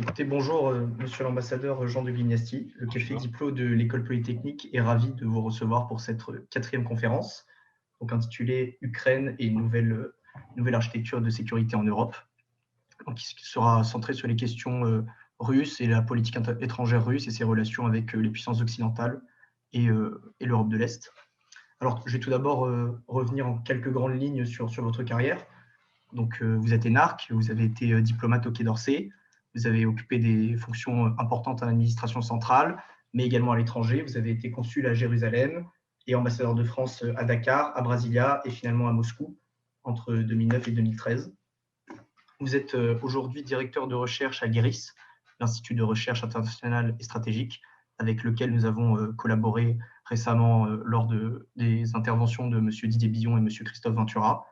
Écoutez, bonjour, monsieur l'ambassadeur Jean de Guignasti. Le café Bonjour. Diplo de l'École polytechnique est ravi de vous recevoir pour cette quatrième conférence, donc intitulée Ukraine et nouvelle architecture de sécurité en Europe, donc qui sera centrée sur les questions russes et la politique étrangère russe et ses relations avec les puissances occidentales et l'Europe de l'Est. Alors, je vais tout d'abord revenir en quelques grandes lignes sur votre carrière. Donc, vous êtes énarque, vous avez été diplomate au Quai d'Orsay, vous avez occupé des fonctions importantes à l'administration centrale, mais également à l'étranger. Vous avez été consul à Jérusalem et ambassadeur de France à Dakar, à Brasilia et finalement à Moscou entre 2009 et 2013. Vous êtes aujourd'hui directeur de recherche à l'IRIS, l'Institut de recherche internationale et stratégique, avec lequel nous avons collaboré récemment lors des interventions de M. Didier Billon et M. Christophe Ventura.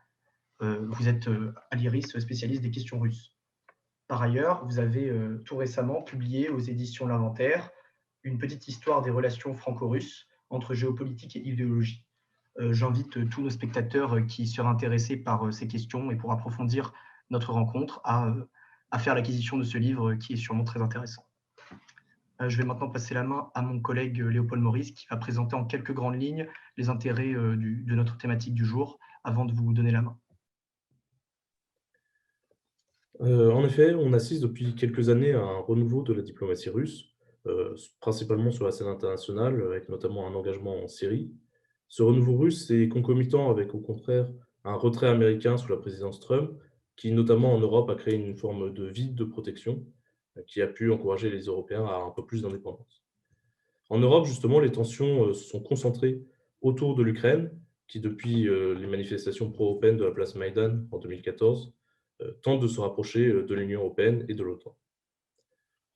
Vous êtes à l'IRIS spécialiste des questions russes. Par ailleurs, vous avez tout récemment publié aux éditions L'Inventaire une petite histoire des relations franco-russes entre géopolitique et idéologie. J'invite tous nos spectateurs qui seraient intéressés par ces questions et pour approfondir notre rencontre à faire l'acquisition de ce livre qui est sûrement très intéressant. Je vais maintenant passer la main à mon collègue Léopold Maurice qui va présenter en quelques grandes lignes les intérêts de notre thématique du jour avant de vous donner la main. En effet, on assiste depuis quelques années à un renouveau de la diplomatie russe, principalement sur la scène internationale, avec notamment un engagement en Syrie. Ce renouveau russe est concomitant avec, au contraire, un retrait américain sous la présidence Trump, qui, notamment en Europe, a créé une forme de vide de protection, qui a pu encourager les Européens à un peu plus d'indépendance. En Europe, justement, les tensions se sont concentrées autour de l'Ukraine, qui, depuis les manifestations pro-européennes de la place Maïdan en 2014, tente de se rapprocher de l'Union européenne et de l'OTAN.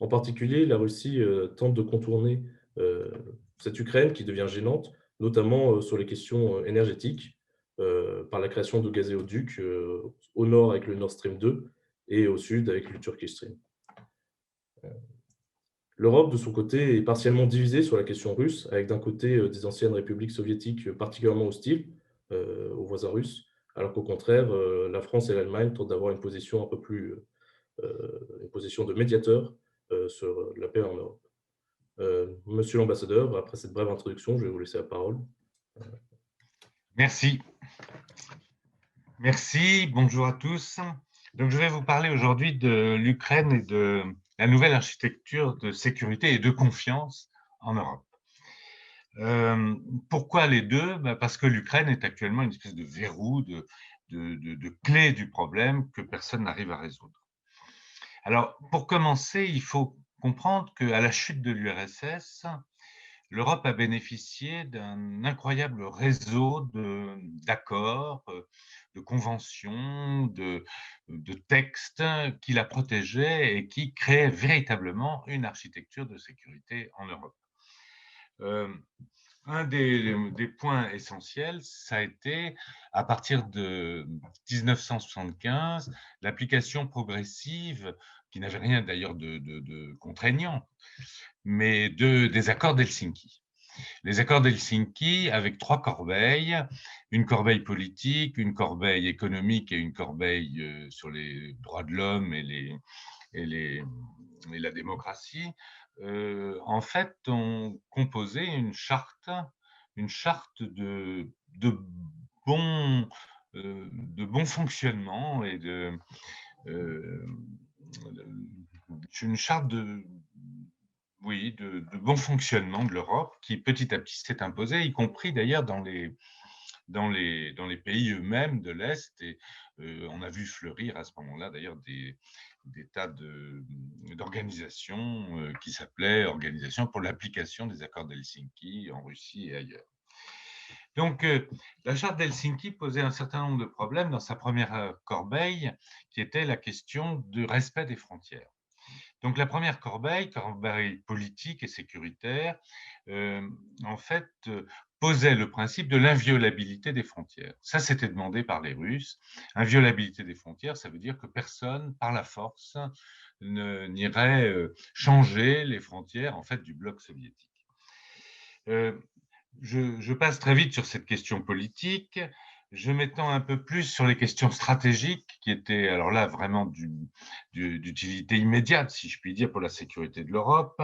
En particulier, la Russie tente de contourner euh, cette Ukraine qui devient gênante, notamment sur les questions énergétiques, par la création de gazéoducs au nord avec le Nord Stream 2 et au sud avec le Turkish Stream. L'Europe, de son côté, est partiellement divisée sur la question russe, avec d'un côté des anciennes républiques soviétiques particulièrement hostiles aux voisins russes, alors qu'au contraire, la France et l'Allemagne tentent d'avoir une position un peu plus, une position de médiateur sur la paix en Europe. Monsieur l'ambassadeur, après cette brève introduction, je vais vous laisser la parole. Merci. Merci, bonjour à tous. Donc, je vais vous parler aujourd'hui de l'Ukraine et de la nouvelle architecture de sécurité et de confiance en Europe. Pourquoi les deux? Parce que l'Ukraine est actuellement une espèce de verrou, de clé du problème que personne n'arrive à résoudre. Alors, pour commencer, il faut comprendre qu'à la chute de l'URSS, l'Europe a bénéficié d'un incroyable réseau d'accords, de conventions, de textes qui la protégeaient et qui créaient véritablement une architecture de sécurité en Europe. Un des points essentiels, ça a été, à partir de 1975, l'application progressive, qui n'avait rien d'ailleurs de contraignant, mais des accords d'Helsinki. Les accords d'Helsinki avec trois corbeilles, une corbeille politique, une corbeille économique et une corbeille sur les droits de l'homme et la démocratie, en fait, ont composé une charte bon, de bon fonctionnement et euh, une charte oui, de bon fonctionnement de l'Europe qui petit à petit s'est imposée, y compris d'ailleurs dans les pays eux-mêmes de l'Est. Et on a vu fleurir à ce moment-là d'ailleurs des tas d'organisations qui s'appelaient Organisation pour l'application des accords d'Helsinki en Russie et ailleurs. Donc, la charte d'Helsinki posait un certain nombre de problèmes dans sa première corbeille, qui était la question du respect des frontières. Donc, la première corbeille politique et sécuritaire, en fait, posait le principe de l'inviolabilité des frontières. Ça, c'était demandé par les Russes. Inviolabilité des frontières, ça veut dire que personne, par la force, n'irait changer les frontières, en fait, du bloc soviétique. Je passe très vite sur cette question politique. je m'étends un peu plus sur les questions stratégiques qui étaient, alors là, vraiment d'utilité immédiate, si je puis dire, pour la sécurité de l'Europe.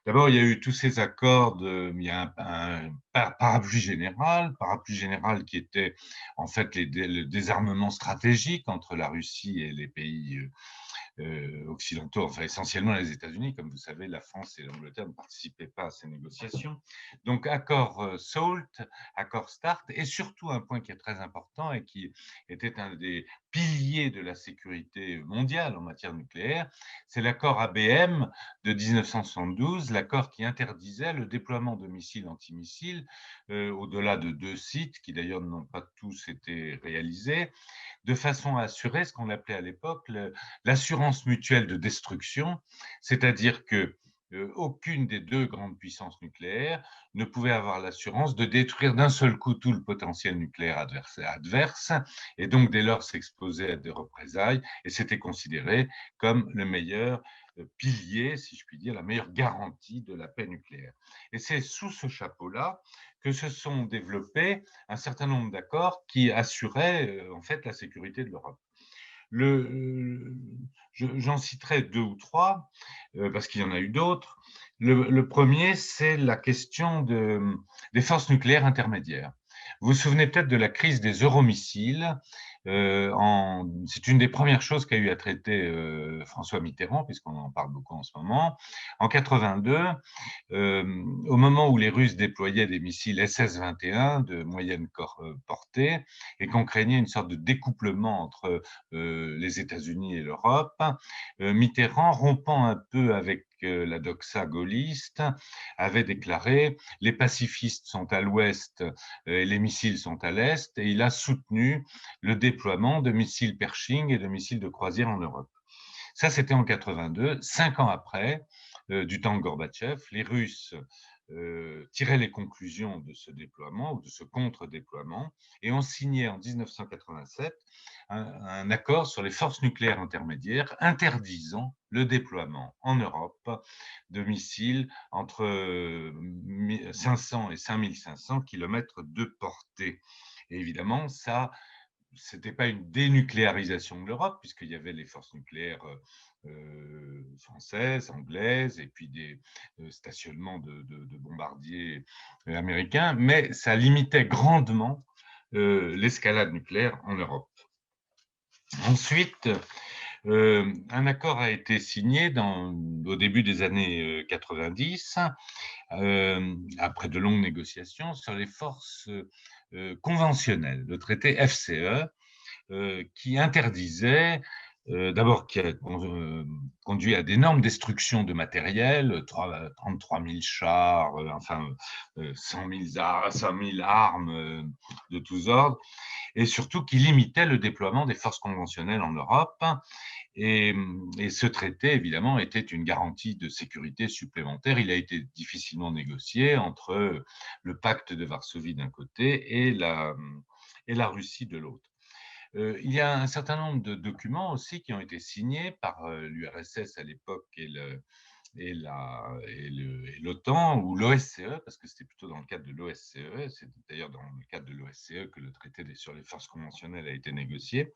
D'abord, il y a eu tous ces accords, il y a un parapluie général qui était en fait le désarmement stratégique entre la Russie et les pays occidentaux, enfin essentiellement les États-Unis. Comme vous savez, la France et l'Angleterre ne participaient pas à ces négociations. Donc, accord SALT, accord START, et surtout un point qui est très important et qui était un des piliers de la sécurité mondiale en matière nucléaire, c'est l'accord ABM de 1972, l'accord qui interdisait le déploiement de missiles antimissiles au-delà de 2 sites, qui d'ailleurs n'ont pas tous été réalisés, de façon à assurer ce qu'on appelait à l'époque l'assurance mutuelle de destruction, c'est-à-dire que aucune des deux grandes puissances nucléaires ne pouvait avoir l'assurance de détruire d'un seul coup tout le potentiel nucléaire adverse et donc dès lors s'exposer à des représailles, et c'était considéré comme le meilleur pilier, si je puis dire, la meilleure garantie de la paix nucléaire. Et c'est sous ce chapeau-là que se sont développés un certain nombre d'accords qui assuraient en fait la sécurité de l'Europe. J'en citerai 2 ou 3, parce qu'il y en a eu d'autres. Le premier, c'est la question des forces nucléaires intermédiaires. Vous vous souvenez peut-être de la crise des euromissiles. C'est une des premières choses qu'a eu à traiter François Mitterrand, puisqu'on en parle beaucoup en ce moment. En 82, au moment où les Russes déployaient des missiles SS-21 de moyenne portée et qu'on craignait une sorte de découplement entre les États-Unis et l'Europe, Mitterrand, rompant un peu avec la doxa gaulliste, avait déclaré « les pacifistes sont à l'ouest et les missiles sont à l'est » et il a soutenu le déploiement de missiles Pershing et de missiles de croisière en Europe. Ça, c'était en 82. 5 ans après, du temps de Gorbatchev, les Russes tiraient les conclusions de ce déploiement ou de ce contre-déploiement et ont signé en 1987 un accord sur les forces nucléaires intermédiaires interdisant le déploiement en Europe de missiles entre 500 et 5500 km de portée. Et évidemment, ça, ce n'était pas une dénucléarisation de l'Europe, puisqu'il y avait les forces nucléaires françaises, anglaises, et puis des stationnements de bombardiers américains, mais ça limitait grandement l'escalade nucléaire en Europe. Ensuite, un accord a été signé au début des années 90, après de longues négociations, sur les forces conventionnelles, le traité FCE, qui interdisait, d'abord qui a conduit à d'énormes destructions de matériel, 33 000 chars, 100 000 armes de tous ordres, et surtout qui limitait le déploiement des forces conventionnelles en Europe. Et ce traité, évidemment, était une garantie de sécurité supplémentaire. Il a été difficilement négocié entre le pacte de Varsovie d'un côté et la Russie de l'autre. Il y a un certain nombre de documents aussi qui ont été signés par l'URSS à l'époque et l'OTAN ou l'OSCE, parce que c'était plutôt dans le cadre de l'OSCE, c'est d'ailleurs dans le cadre de l'OSCE que le traité sur les forces conventionnelles a été négocié.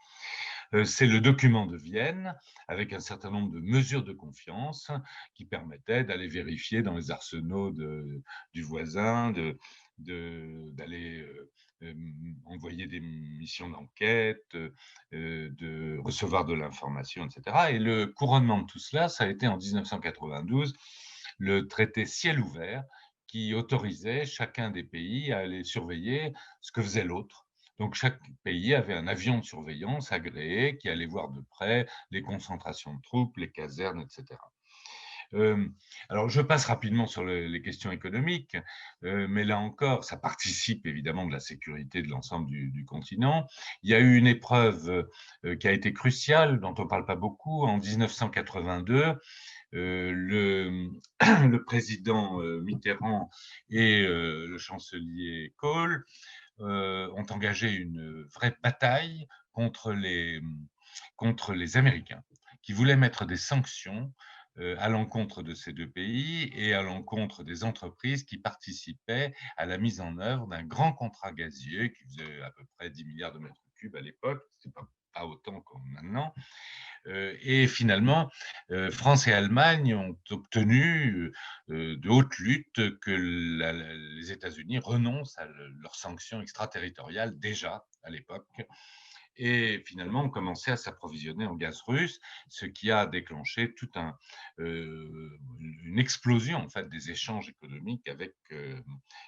C'est le document de Vienne, avec un certain nombre de mesures de confiance qui permettaient d'aller vérifier dans les arsenaux du voisin, d'aller envoyer des missions d'enquête, de recevoir de l'information, etc. Et le couronnement de tout cela, ça a été en 1992, le traité ciel ouvert, qui autorisait chacun des pays à aller surveiller ce que faisait l'autre. Donc, chaque pays avait un avion de surveillance agréé qui allait voir de près les concentrations de troupes, les casernes, etc. Alors, je passe rapidement sur les questions économiques, mais là encore, ça participe évidemment de la sécurité de l'ensemble du continent. Il y a eu une épreuve qui a été cruciale, dont on ne parle pas beaucoup, en 1982. Le président Mitterrand et le chancelier Kohl ont engagé une vraie bataille contre les Américains, qui voulaient mettre des sanctions à l'encontre de ces deux pays et à l'encontre des entreprises qui participaient à la mise en œuvre d'un grand contrat gazier qui faisait à peu près 10 milliards de mètres cubes à l'époque, c'est pas autant comme maintenant. Et finalement, France et Allemagne ont obtenu de haute lutte que les États-Unis renoncent à leurs sanctions extraterritoriales déjà à l'époque. Et finalement, on commençait à s'approvisionner en gaz russe, ce qui a déclenché une explosion en fait, des échanges économiques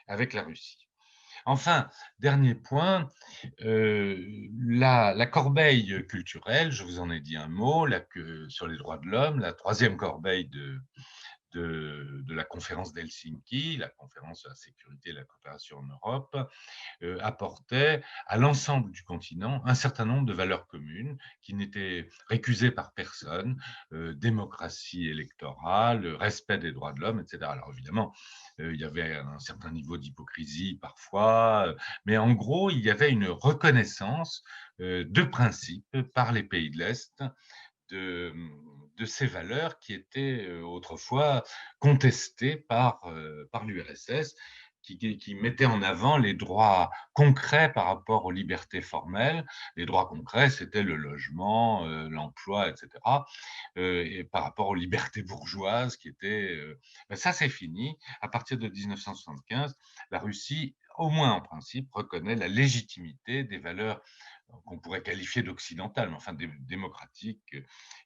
avec la Russie. Enfin, dernier point, la corbeille culturelle, je vous en ai dit un mot, sur les droits de l'homme, la troisième corbeille de la conférence d'Helsinki, la conférence sur la sécurité et la coopération en Europe, apportait à l'ensemble du continent un certain nombre de valeurs communes qui n'étaient récusées par personne, démocratie électorale, respect des droits de l'homme, etc. Alors évidemment, il y avait un certain niveau d'hypocrisie parfois, mais en gros, il y avait une reconnaissance de principe par les pays de l'Est de, de ces valeurs qui étaient autrefois contestées par l'URSS, qui mettait en avant les droits concrets par rapport aux libertés formelles. Les droits concrets, c'était le logement, l'emploi, etc. Et par rapport aux libertés bourgeoises qui étaient... ben ça, c'est fini. À partir de 1975, la Russie, au moins en principe, reconnaît la légitimité des valeurs qu'on pourrait qualifier d'occidentales, mais enfin démocratiques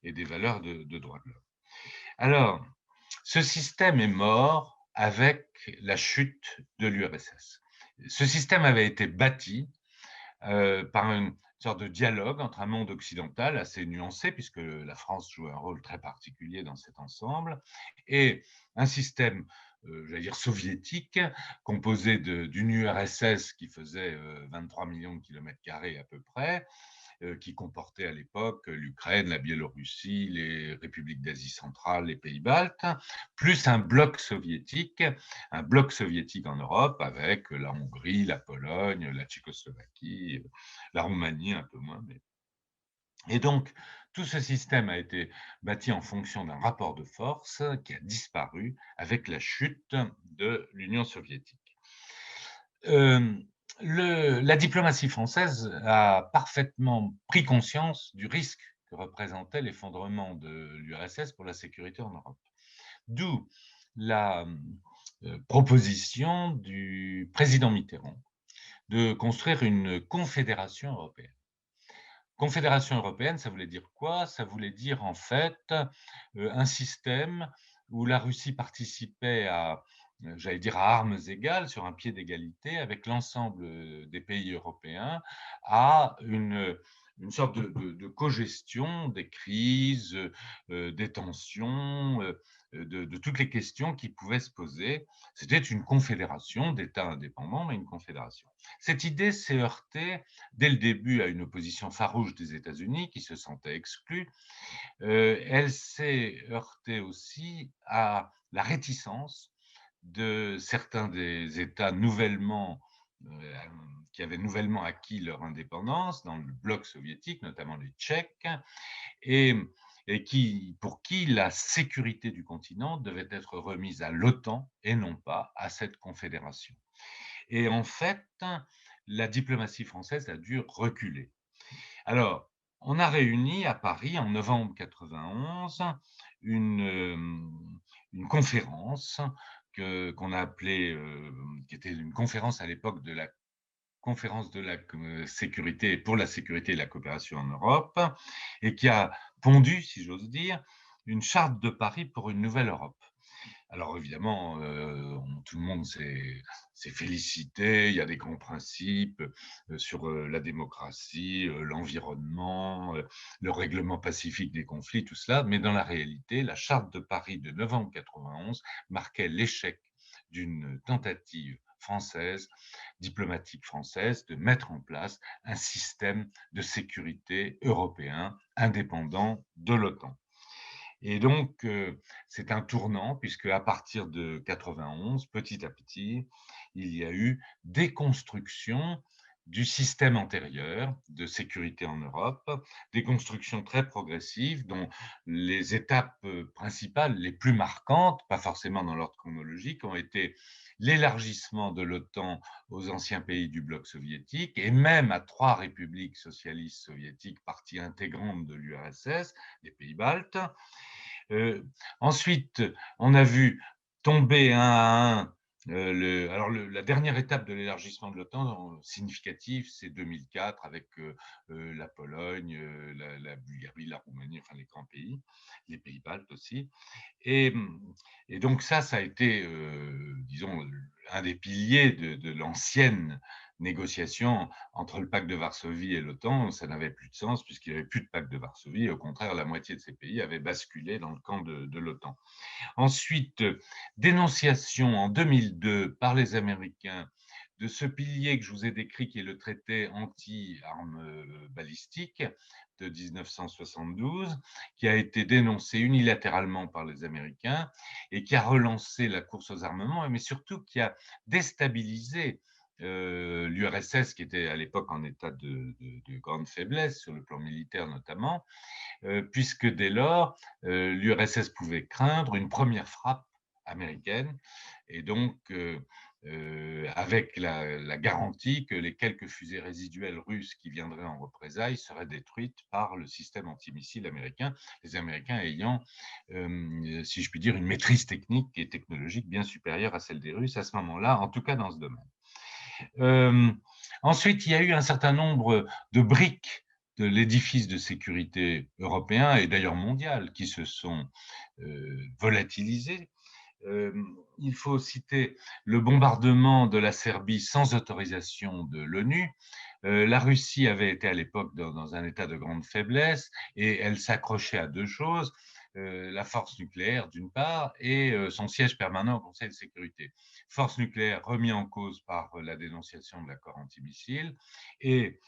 et des valeurs de droits de l'homme. Alors, ce système est mort avec la chute de l'URSS. Ce système avait été bâti par une sorte de dialogue entre un monde occidental assez nuancé, puisque la France joue un rôle très particulier dans cet ensemble, et un système, j'allais dire soviétique, composé d'une URSS qui faisait 23 millions de kilomètres carrés à peu près, qui comportait à l'époque l'Ukraine, la Biélorussie, les républiques d'Asie centrale, les pays baltes, plus un bloc soviétique en Europe avec la Hongrie, la Pologne, la Tchécoslovaquie, la Roumanie un peu moins. Et donc, tout ce système a été bâti en fonction d'un rapport de force qui a disparu avec la chute de l'Union soviétique. La diplomatie française a parfaitement pris conscience du risque que représentait l'effondrement de l'URSS pour la sécurité en Europe. D'où la proposition du président Mitterrand de construire une confédération européenne. Confédération européenne, ça voulait dire quoi? Ça voulait dire en fait un système où la Russie participait j'allais dire à armes égales, sur un pied d'égalité avec l'ensemble des pays européens, à une sorte de cogestion des crises, des tensions, de toutes les questions qui pouvaient se poser. C'était une confédération d'États indépendants, mais une confédération. Cette idée s'est heurtée dès le début à une opposition farouche des États-Unis qui se sentaient exclus. Elle s'est heurtée aussi à la réticence de certains des États qui avaient nouvellement acquis leur indépendance dans le bloc soviétique, notamment les Tchèques, et pour qui la sécurité du continent devait être remise à l'OTAN et non pas à cette confédération. Et en fait, la diplomatie française a dû reculer. Alors, on a réuni à Paris en novembre 91 une conférence qu'on a appelée, qui était une conférence à l'époque de la conférence de la sécurité pour la sécurité et la coopération en Europe, et qui a pondu, si j'ose dire, une charte de Paris pour une nouvelle Europe. Alors évidemment, tout le monde s'est félicité, il y a des grands principes sur la démocratie, l'environnement, le règlement pacifique des conflits, tout cela, mais dans la réalité, la charte de Paris de novembre 91 marquait l'échec d'une tentative française, diplomatique française, de mettre en place un système de sécurité européen indépendant de l'OTAN. Et donc, c'est un tournant, puisque à partir de 91, petit à petit, il y a eu déconstruction du système antérieur de sécurité en Europe, des constructions très progressives dont les étapes principales, les plus marquantes, pas forcément dans l'ordre chronologique, ont été l'élargissement de l'OTAN aux anciens pays du bloc soviétique et même à 3 républiques socialistes soviétiques, partie intégrante de l'URSS, les pays baltes. Ensuite, on a vu tomber un à un la dernière étape de l'élargissement de l'OTAN significative, c'est 2004 avec la Pologne, la Bulgarie, la Roumanie, enfin les grands pays, les pays baltes aussi. Et, et donc ça a été, disons, un des piliers de l'ancienne négociation entre le pacte de Varsovie et l'OTAN. Ça n'avait plus de sens puisqu'il n'y avait plus de pacte de Varsovie. Au contraire, la moitié de ces pays avaient basculé dans le camp de l'OTAN. Ensuite, dénonciation en 2002 par les Américains de ce pilier que je vous ai décrit, qui est le traité anti-armes balistiques de 1972, qui a été dénoncé unilatéralement par les Américains et qui a relancé la course aux armements, mais surtout qui a déstabilisé l'URSS, qui était à l'époque en état de grande faiblesse sur le plan militaire notamment, puisque dès lors, l'URSS pouvait craindre une première frappe américaine, et donc avec la garantie que les quelques fusées résiduelles russes qui viendraient en représailles seraient détruites par le système antimissile américain, les Américains ayant, si je puis dire, une maîtrise technique et technologique bien supérieure à celle des Russes à ce moment-là, en tout cas dans ce domaine. Ensuite, il y a eu un certain nombre de briques de l'édifice de sécurité européen et d'ailleurs mondial qui se sont volatilisées. Il faut citer le bombardement de la Serbie sans autorisation de l'ONU. La Russie avait été à l'époque dans un état de grande faiblesse et elle s'accrochait à deux choses, la force nucléaire d'une part et son siège permanent au Conseil de sécurité. Force nucléaire remis en cause par la dénonciation de l'accord antimissile et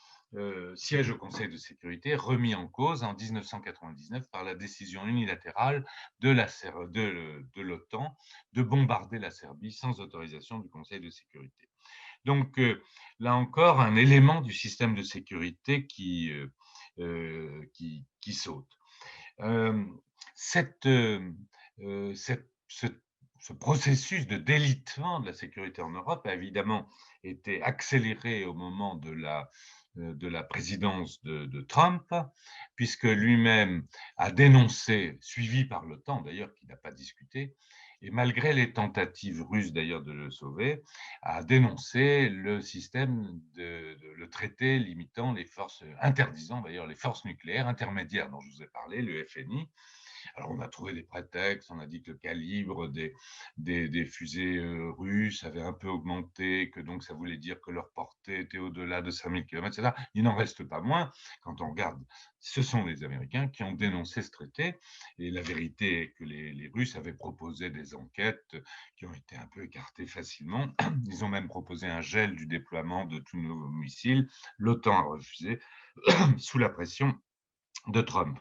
siège au Conseil de sécurité remis en cause en 1999 par la décision unilatérale de l'OTAN de bombarder la Serbie sans autorisation du Conseil de sécurité. Donc là encore, un élément du système de sécurité qui saute. Ce processus de délitement de la sécurité en Europe a évidemment été accéléré au moment de la présidence de Trump, puisque lui-même a dénoncé, suivi par l'OTAN d'ailleurs, qui n'a pas discuté, et malgré les tentatives russes d'ailleurs de le sauver, a dénoncé le système, le traité limitant les forces, interdisant d'ailleurs les forces nucléaires intermédiaires dont je vous ai parlé, le FNI. Alors, on a trouvé des prétextes, on a dit que le calibre des fusées russes avait un peu augmenté, que donc ça voulait dire que leur portée était au-delà de 5000 km, etc. Il n'en reste pas moins, quand on regarde, ce sont les Américains qui ont dénoncé ce traité, et la vérité est que les Russes avaient proposé des enquêtes qui ont été un peu écartées facilement. Ils ont même proposé un gel du déploiement de tous nos missiles. L'OTAN a refusé, sous la pression de Trump.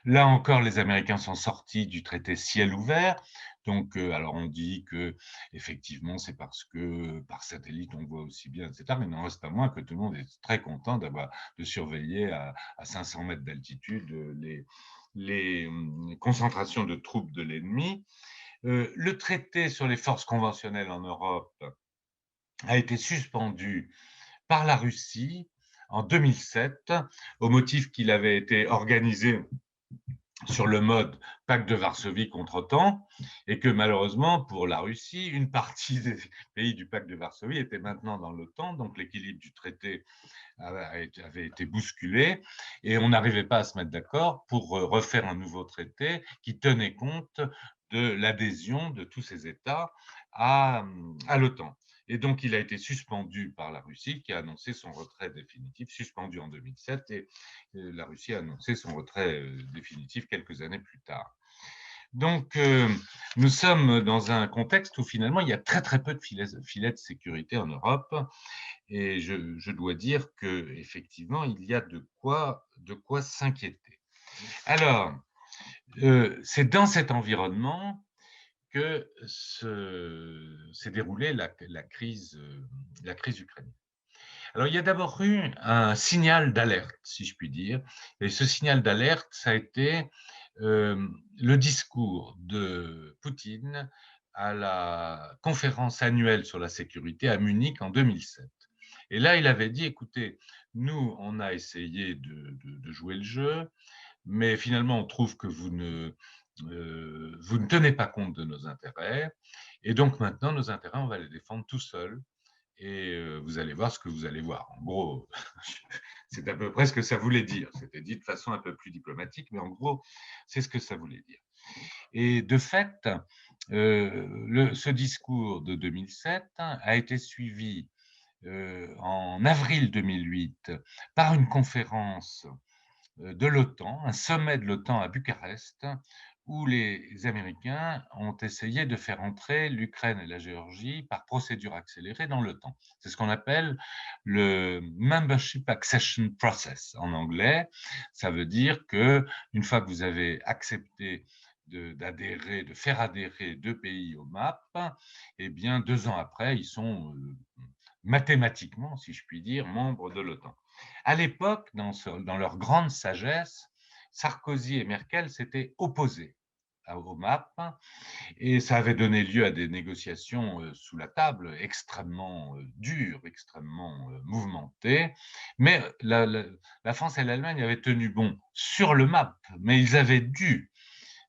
Là encore, les Américains sont sortis du traité ciel ouvert. Donc, alors on dit que effectivement, c'est parce que par satellite on voit aussi bien, etc. Mais il n'en reste pas moins que tout le monde est très content de surveiller à 500 mètres d'altitude les concentrations de troupes de l'ennemi. Le traité sur les forces conventionnelles en Europe a été suspendu par la Russie en 2007 au motif qu'il avait été organisé sur le mode pacte de Varsovie contre-OTAN, et que malheureusement pour la Russie, une partie des pays du pacte de Varsovie était maintenant dans l'OTAN, donc l'équilibre du traité avait été bousculé et on n'arrivait pas à se mettre d'accord pour refaire un nouveau traité qui tenait compte de l'adhésion de tous ces États à l'OTAN. Et donc, il a été suspendu par la Russie, qui a annoncé son retrait définitif, suspendu en 2007, et la Russie a annoncé son retrait définitif quelques années plus tard. Donc, nous sommes dans un contexte où finalement, il y a très peu de filets de sécurité en Europe, et je dois dire qu'effectivement, il y a de quoi s'inquiéter. Alors, c'est dans cet environnement que s'est déroulée la crise ukrainienne. Alors, il y a d'abord eu un signal d'alerte, si je puis dire. Et ce signal d'alerte, ça a été le discours de Poutine à la conférence annuelle sur la sécurité à Munich en 2007. Et là, il avait dit, écoutez, nous, on a essayé de jouer le jeu, mais finalement, on trouve que vous ne tenez pas compte de nos intérêts. Et donc maintenant, nos intérêts, on va les défendre tout seuls. Et vous allez voir ce que vous allez voir. En gros, c'est à peu près ce que ça voulait dire. C'était dit de façon un peu plus diplomatique, mais en gros, c'est ce que ça voulait dire. Et de fait, ce discours de 2007 a été suivi en avril 2008 par une conférence de l'OTAN, un sommet de l'OTAN à Bucarest, où les Américains ont essayé de faire entrer l'Ukraine et la Géorgie par procédure accélérée dans l'OTAN. C'est ce qu'on appelle le Membership Accession Process en anglais. Ça veut dire que une fois que vous avez accepté d'adhérer, de faire adhérer 2 pays au MAP, eh bien 2 ans après, ils sont mathématiquement, si je puis dire, membres de l'OTAN. À l'époque, dans leur grande sagesse, Sarkozy et Merkel s'étaient opposés au MAP et ça avait donné lieu à des négociations sous la table extrêmement dures, extrêmement mouvementées. Mais la France et l'Allemagne avaient tenu bon sur le MAP, mais ils avaient dû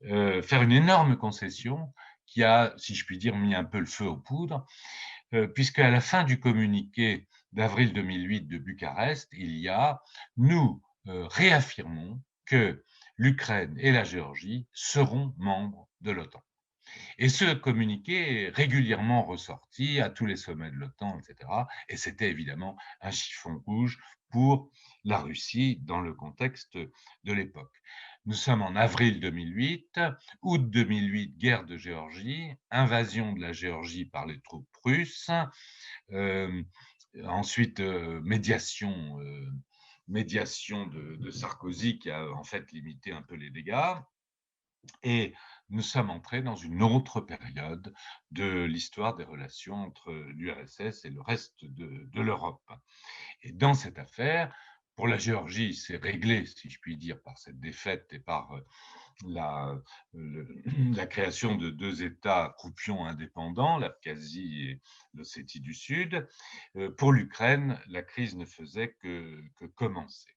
faire une énorme concession qui a, si je puis dire, mis un peu le feu aux poudres, puisqu'à la fin du communiqué d'avril 2008 de Bucarest, il y a « Nous réaffirmons que l'Ukraine et la Géorgie seront membres de l'OTAN ». Et ce communiqué est régulièrement ressorti à tous les sommets de l'OTAN, etc. Et c'était évidemment un chiffon rouge pour la Russie dans le contexte de l'époque. Nous sommes en avril 2008, août 2008, guerre de Géorgie, invasion de la Géorgie par les troupes russes, ensuite médiation de Sarkozy qui a en fait limité un peu les dégâts. Et nous sommes entrés dans une autre période de l'histoire des relations entre l'URSS et le reste de l'Europe. Et dans cette affaire, pour la Géorgie, c'est réglé, si je puis dire, par cette défaite et par la, la création de 2 États croupions indépendants, l'Abkhazie et l'Ossétie du Sud. Pour l'Ukraine, la crise ne faisait que commencer.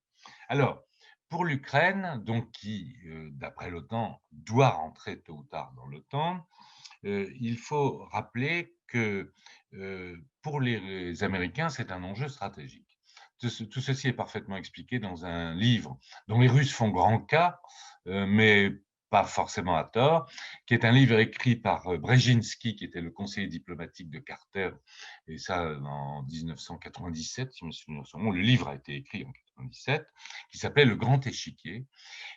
Alors, pour l'Ukraine, donc qui, d'après l'OTAN, doit rentrer tôt ou tard dans l'OTAN, il faut rappeler que pour les Américains, c'est un enjeu stratégique. Tout ceci est parfaitement expliqué dans un livre dont les Russes font grand cas, mais pas forcément à tort, qui est un livre écrit par Brzezinski, qui était le conseiller diplomatique de Carter, et ça en 1997, si je me souviens son nom. Le livre a été écrit en 1997, qui s'appelle Le Grand Échiquier,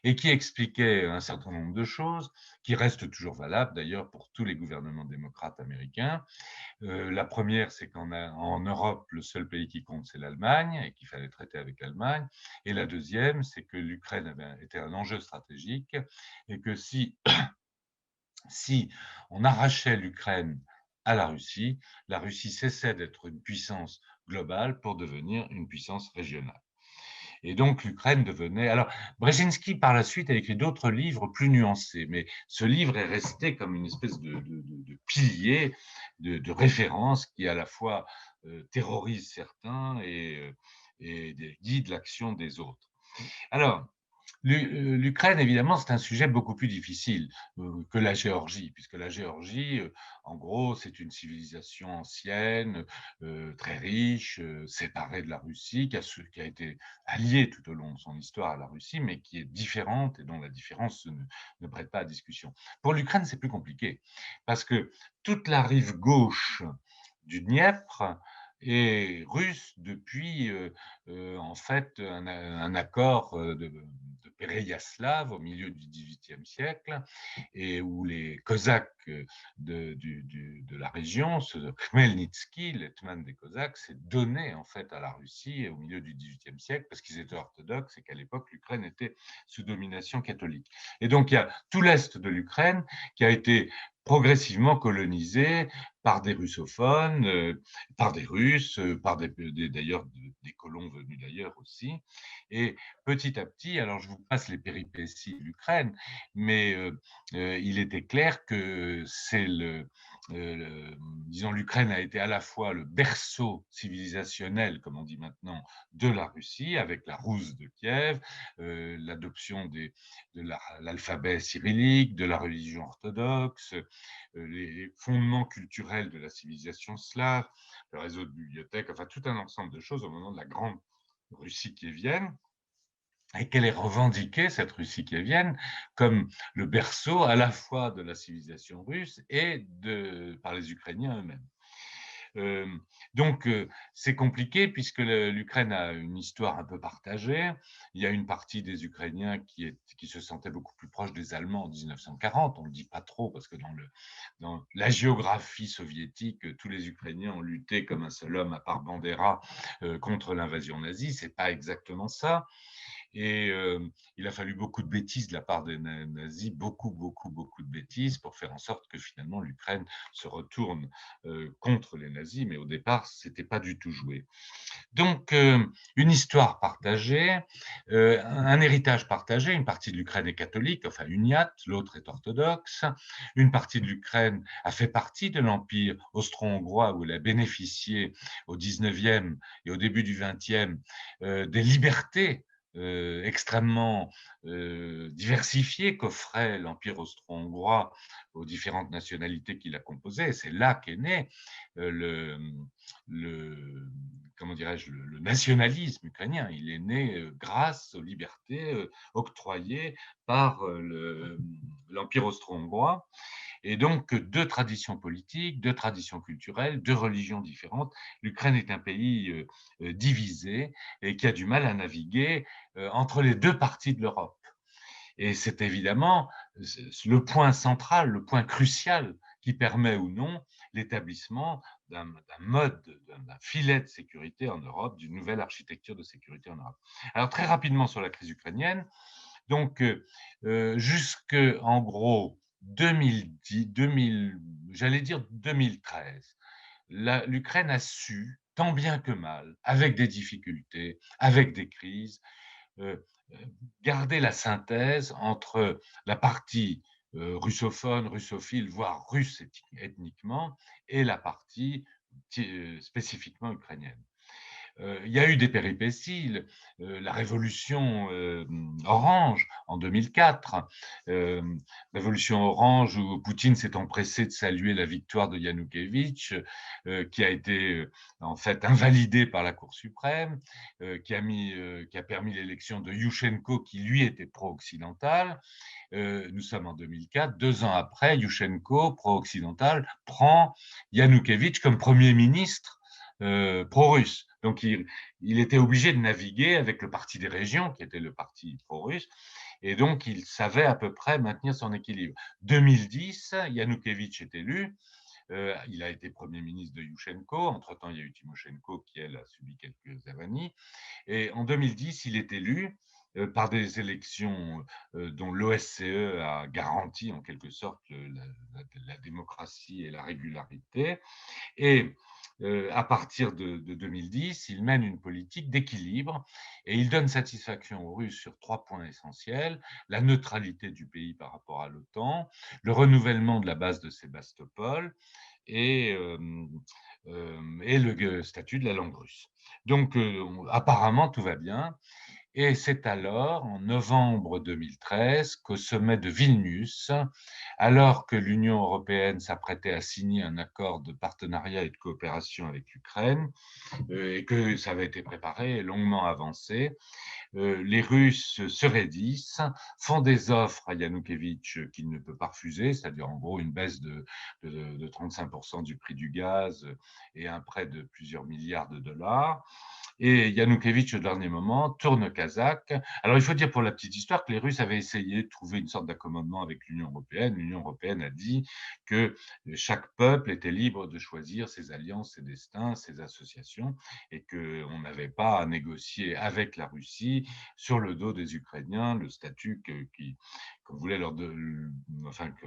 et qui expliquait un certain nombre de choses, qui restent toujours valables d'ailleurs pour tous les gouvernements démocrates américains. La première, c'est qu'en Europe, le seul pays qui compte, c'est l'Allemagne, et qu'il fallait traiter avec l'Allemagne. Et la deuxième, c'est que l'Ukraine était un enjeu stratégique, et que si on arrachait l'Ukraine à la Russie cessait d'être une puissance globale pour devenir une puissance régionale. Et donc, l'Ukraine devenait… Alors, Brzezinski, par la suite, a écrit d'autres livres plus nuancés, mais ce livre est resté comme une espèce de pilier, de référence qui, à la fois, terrorise certains et guide l'action des autres. Alors, l'Ukraine, évidemment, c'est un sujet beaucoup plus difficile que la Géorgie, puisque la Géorgie, en gros, c'est une civilisation ancienne, très riche, séparée de la Russie, qui a été alliée tout au long de son histoire à la Russie, mais qui est différente et dont la différence ne prête pas à discussion. Pour l'Ukraine, c'est plus compliqué, parce que toute la rive gauche du Dniepr est russe depuis en fait un accord de Péréyaslav au milieu du XVIIIe siècle, et où les Cosaques de la région, Khmelnytsky, l'hetman des Cosaques, s'est donné en fait à la Russie au milieu du XVIIIe siècle parce qu'ils étaient orthodoxes et qu'à l'époque l'Ukraine était sous domination catholique. Et donc il y a tout l'est de l'Ukraine qui a été progressivement colonisée par des russophones, par des Russes, par d'ailleurs des colons venus d'ailleurs aussi. Et petit à petit, alors je vous passe les péripéties de l'Ukraine, mais il était clair que disons, l'Ukraine a été à la fois le berceau civilisationnel, comme on dit maintenant, de la Russie, avec la Rousse de Kiev, l'adoption de l'alphabet cyrillique, de la religion orthodoxe, les fondements culturels de la civilisation slave, le réseau de bibliothèques, enfin tout un ensemble de choses au moment de la grande Russie kievienne, et qu'elle est revendiquée, cette Russie kievienne, comme le berceau à la fois de la civilisation russe et par les Ukrainiens eux-mêmes. Donc, c'est compliqué puisque l'Ukraine a une histoire un peu partagée. Il y a une partie des Ukrainiens qui se sentaient beaucoup plus proches des Allemands en 1940. On ne le dit pas trop parce que dans la géographie soviétique, tous les Ukrainiens ont lutté comme un seul homme, à part Bandera, contre l'invasion nazie. Ce n'est pas exactement ça. Et il a fallu beaucoup de bêtises de la part des nazis, beaucoup de bêtises pour faire en sorte que finalement l'Ukraine se retourne contre les nazis, mais au départ, ce n'était pas du tout joué. Donc, une histoire partagée, un héritage partagé, une partie de l'Ukraine est catholique, enfin uniate, l'autre est orthodoxe, une partie de l'Ukraine a fait partie de l'Empire austro-hongrois où elle a bénéficié au 19e et au début du 20e des libertés extrêmement diversifiées qu'offrait l'Empire austro-hongrois aux différentes nationalités qu'il a composées. C'est là qu'est né comment dirais-je, le nationalisme ukrainien. Il est né grâce aux libertés octroyées par l'Empire austro-hongrois. Et donc, deux traditions politiques, deux traditions culturelles, deux religions différentes. L'Ukraine est un pays divisé et qui a du mal à naviguer entre les deux parties de l'Europe. Et c'est évidemment le point central, le point crucial qui permet ou non l'établissement d'un mode, d'un filet de sécurité en Europe, d'une nouvelle architecture de sécurité en Europe. Alors très rapidement sur la crise ukrainienne, donc jusqu'en gros 2013, l'Ukraine a su, tant bien que mal, avec des difficultés, avec des crises, euh, garder la synthèse entre la partie russophone, russophile, voire russe ethniquement, et la partie spécifiquement ukrainienne. Il y a eu des péripéties, la révolution orange en 2004, révolution orange où Poutine s'est empressé de saluer la victoire de Yanukovych, qui a été en fait invalidée par la Cour suprême, qui a permis l'élection de Yushchenko qui lui était pro-occidental. Nous sommes en 2004, 2 ans après, Yushchenko, pro-occidental, prend Yanukovych comme Premier ministre pro-russe. Donc, il était obligé de naviguer avec le parti des régions, qui était le parti pro-russe, et donc il savait à peu près maintenir son équilibre. 2010, Yanukovych est élu, il a été Premier ministre de Yushchenko, entre-temps il y a eu Tymoshenko qui, elle, a subi quelques avanies, et en 2010, il est élu par des élections dont l'OSCE a garanti en quelque sorte la démocratie et la régularité, et à partir de 2010, il mène une politique d'équilibre et il donne satisfaction aux Russes sur 3 points essentiels: la neutralité du pays par rapport à l'OTAN, le renouvellement de la base de Sébastopol et le statut de la langue russe. Donc, apparemment, tout va bien. Et c'est alors, en novembre 2013, qu'au sommet de Vilnius, alors que l'Union européenne s'apprêtait à signer un accord de partenariat et de coopération avec l'Ukraine, et que ça avait été préparé et longuement avancé, les Russes se raidissent, font des offres à Yanukovych qu'il ne peut pas refuser, c'est-à-dire en gros une baisse de 35% du prix du gaz et un prêt de plusieurs milliards de dollars. Et Yanukovych, au dernier moment, tourne kazakh. Alors, il faut dire pour la petite histoire que les Russes avaient essayé de trouver une sorte d'accommodement avec l'Union européenne. L'Union européenne a dit que chaque peuple était libre de choisir ses alliances, ses destins, ses associations, et qu'on n'avait pas à négocier avec la Russie sur le dos des Ukrainiens le statut qu'on voulait leur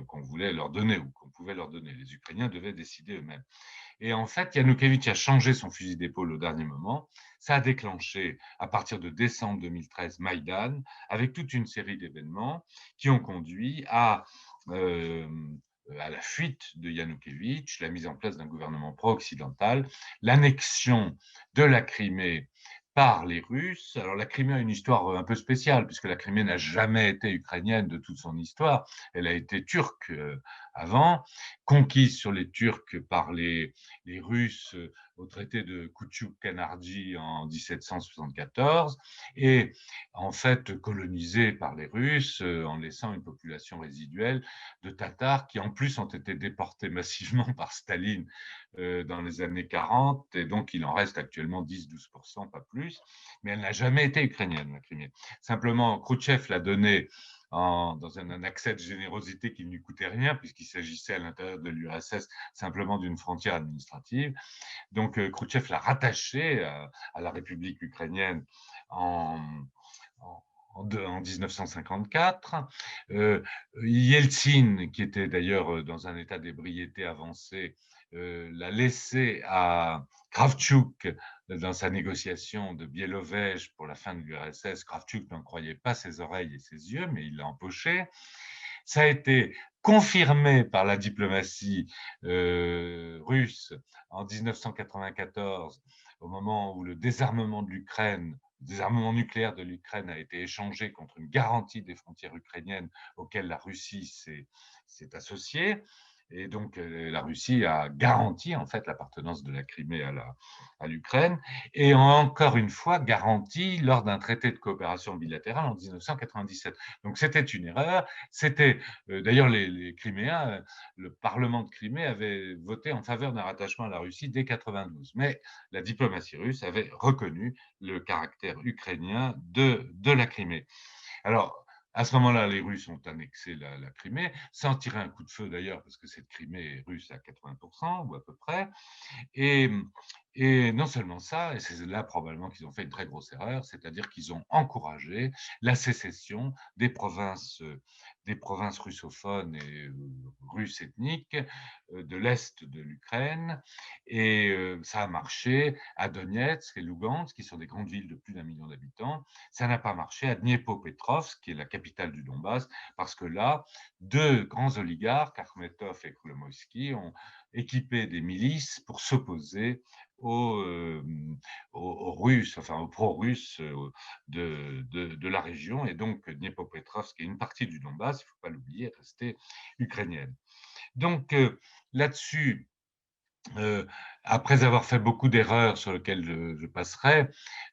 qu'on voulait leur donner ou qu'on pouvait leur donner. Les Ukrainiens devaient décider eux-mêmes. Et en fait, Yanukovych a changé son fusil d'épaule au dernier moment. Ça a déclenché, à partir de décembre 2013, Maïdan, avec toute une série d'événements qui ont conduit à la fuite de Yanukovych, la mise en place d'un gouvernement pro-occidental, l'annexion de la Crimée par les Russes. Alors la Crimée a une histoire un peu spéciale, puisque la Crimée n'a jamais été ukrainienne de toute son histoire. Elle a été turque avant, conquise sur les Turcs par les Russes au traité de Koutchouk-Kanarji en 1774, et en fait colonisée par les Russes en laissant une population résiduelle de Tatars qui en plus ont été déportés massivement par Staline dans les années 40, et donc il en reste actuellement 10-12%, pas plus, mais elle n'a jamais été ukrainienne, la Crimée. Simplement, Khrouchtchev l'a donnée dans un accès de générosité qui ne lui coûtait rien, puisqu'il s'agissait à l'intérieur de l'URSS simplement d'une frontière administrative. Donc Khrouchtchev l'a rattachée à la République ukrainienne en 1954. Yeltsin, qui était d'ailleurs dans un état d'ébriété avancé, l'a laissé à Kravchuk dans sa négociation de Bielovège pour la fin de l'URSS. Kravchuk n'en croyait pas ses oreilles et ses yeux, mais il l'a empoché. Ça a été confirmé par la diplomatie russe en 1994, au moment où le désarmement nucléaire de l'Ukraine a été échangé contre une garantie des frontières ukrainiennes auxquelles la Russie s'est associée. Et donc, la Russie a garanti en fait l'appartenance de la Crimée à l'Ukraine, et encore une fois garanti lors d'un traité de coopération bilatérale en 1997. Donc, c'était une erreur. C'était d'ailleurs les Criméens, le Parlement de Crimée avait voté en faveur d'un rattachement à la Russie dès 1992. Mais la diplomatie russe avait reconnu le caractère ukrainien de la Crimée. Alors, à ce moment-là, les Russes ont annexé la Crimée, sans tirer un coup de feu d'ailleurs, parce que cette Crimée est russe à 80% ou à peu près. Et, non seulement ça, et c'est là probablement qu'ils ont fait une très grosse erreur, c'est-à-dire qu'ils ont encouragé la sécession des provinces russophones et russes ethniques de l'Est de l'Ukraine. Et ça a marché à Donetsk et Lugansk, qui sont des grandes villes de plus d'1 million d'habitants. Ça n'a pas marché à Dniepopetrovsk, qui est la capitale du Donbass, parce que là, deux grands oligarques, Akhmetov et Kolomoïski, ont équipé des milices pour s'opposer aux Russes, enfin aux pro-russes de la région. Et donc, Dniepopetrovsk et une partie du Donbass, il ne faut pas l'oublier, est restée ukrainienne. Donc, là-dessus, après avoir fait beaucoup d'erreurs sur lesquelles je passerai,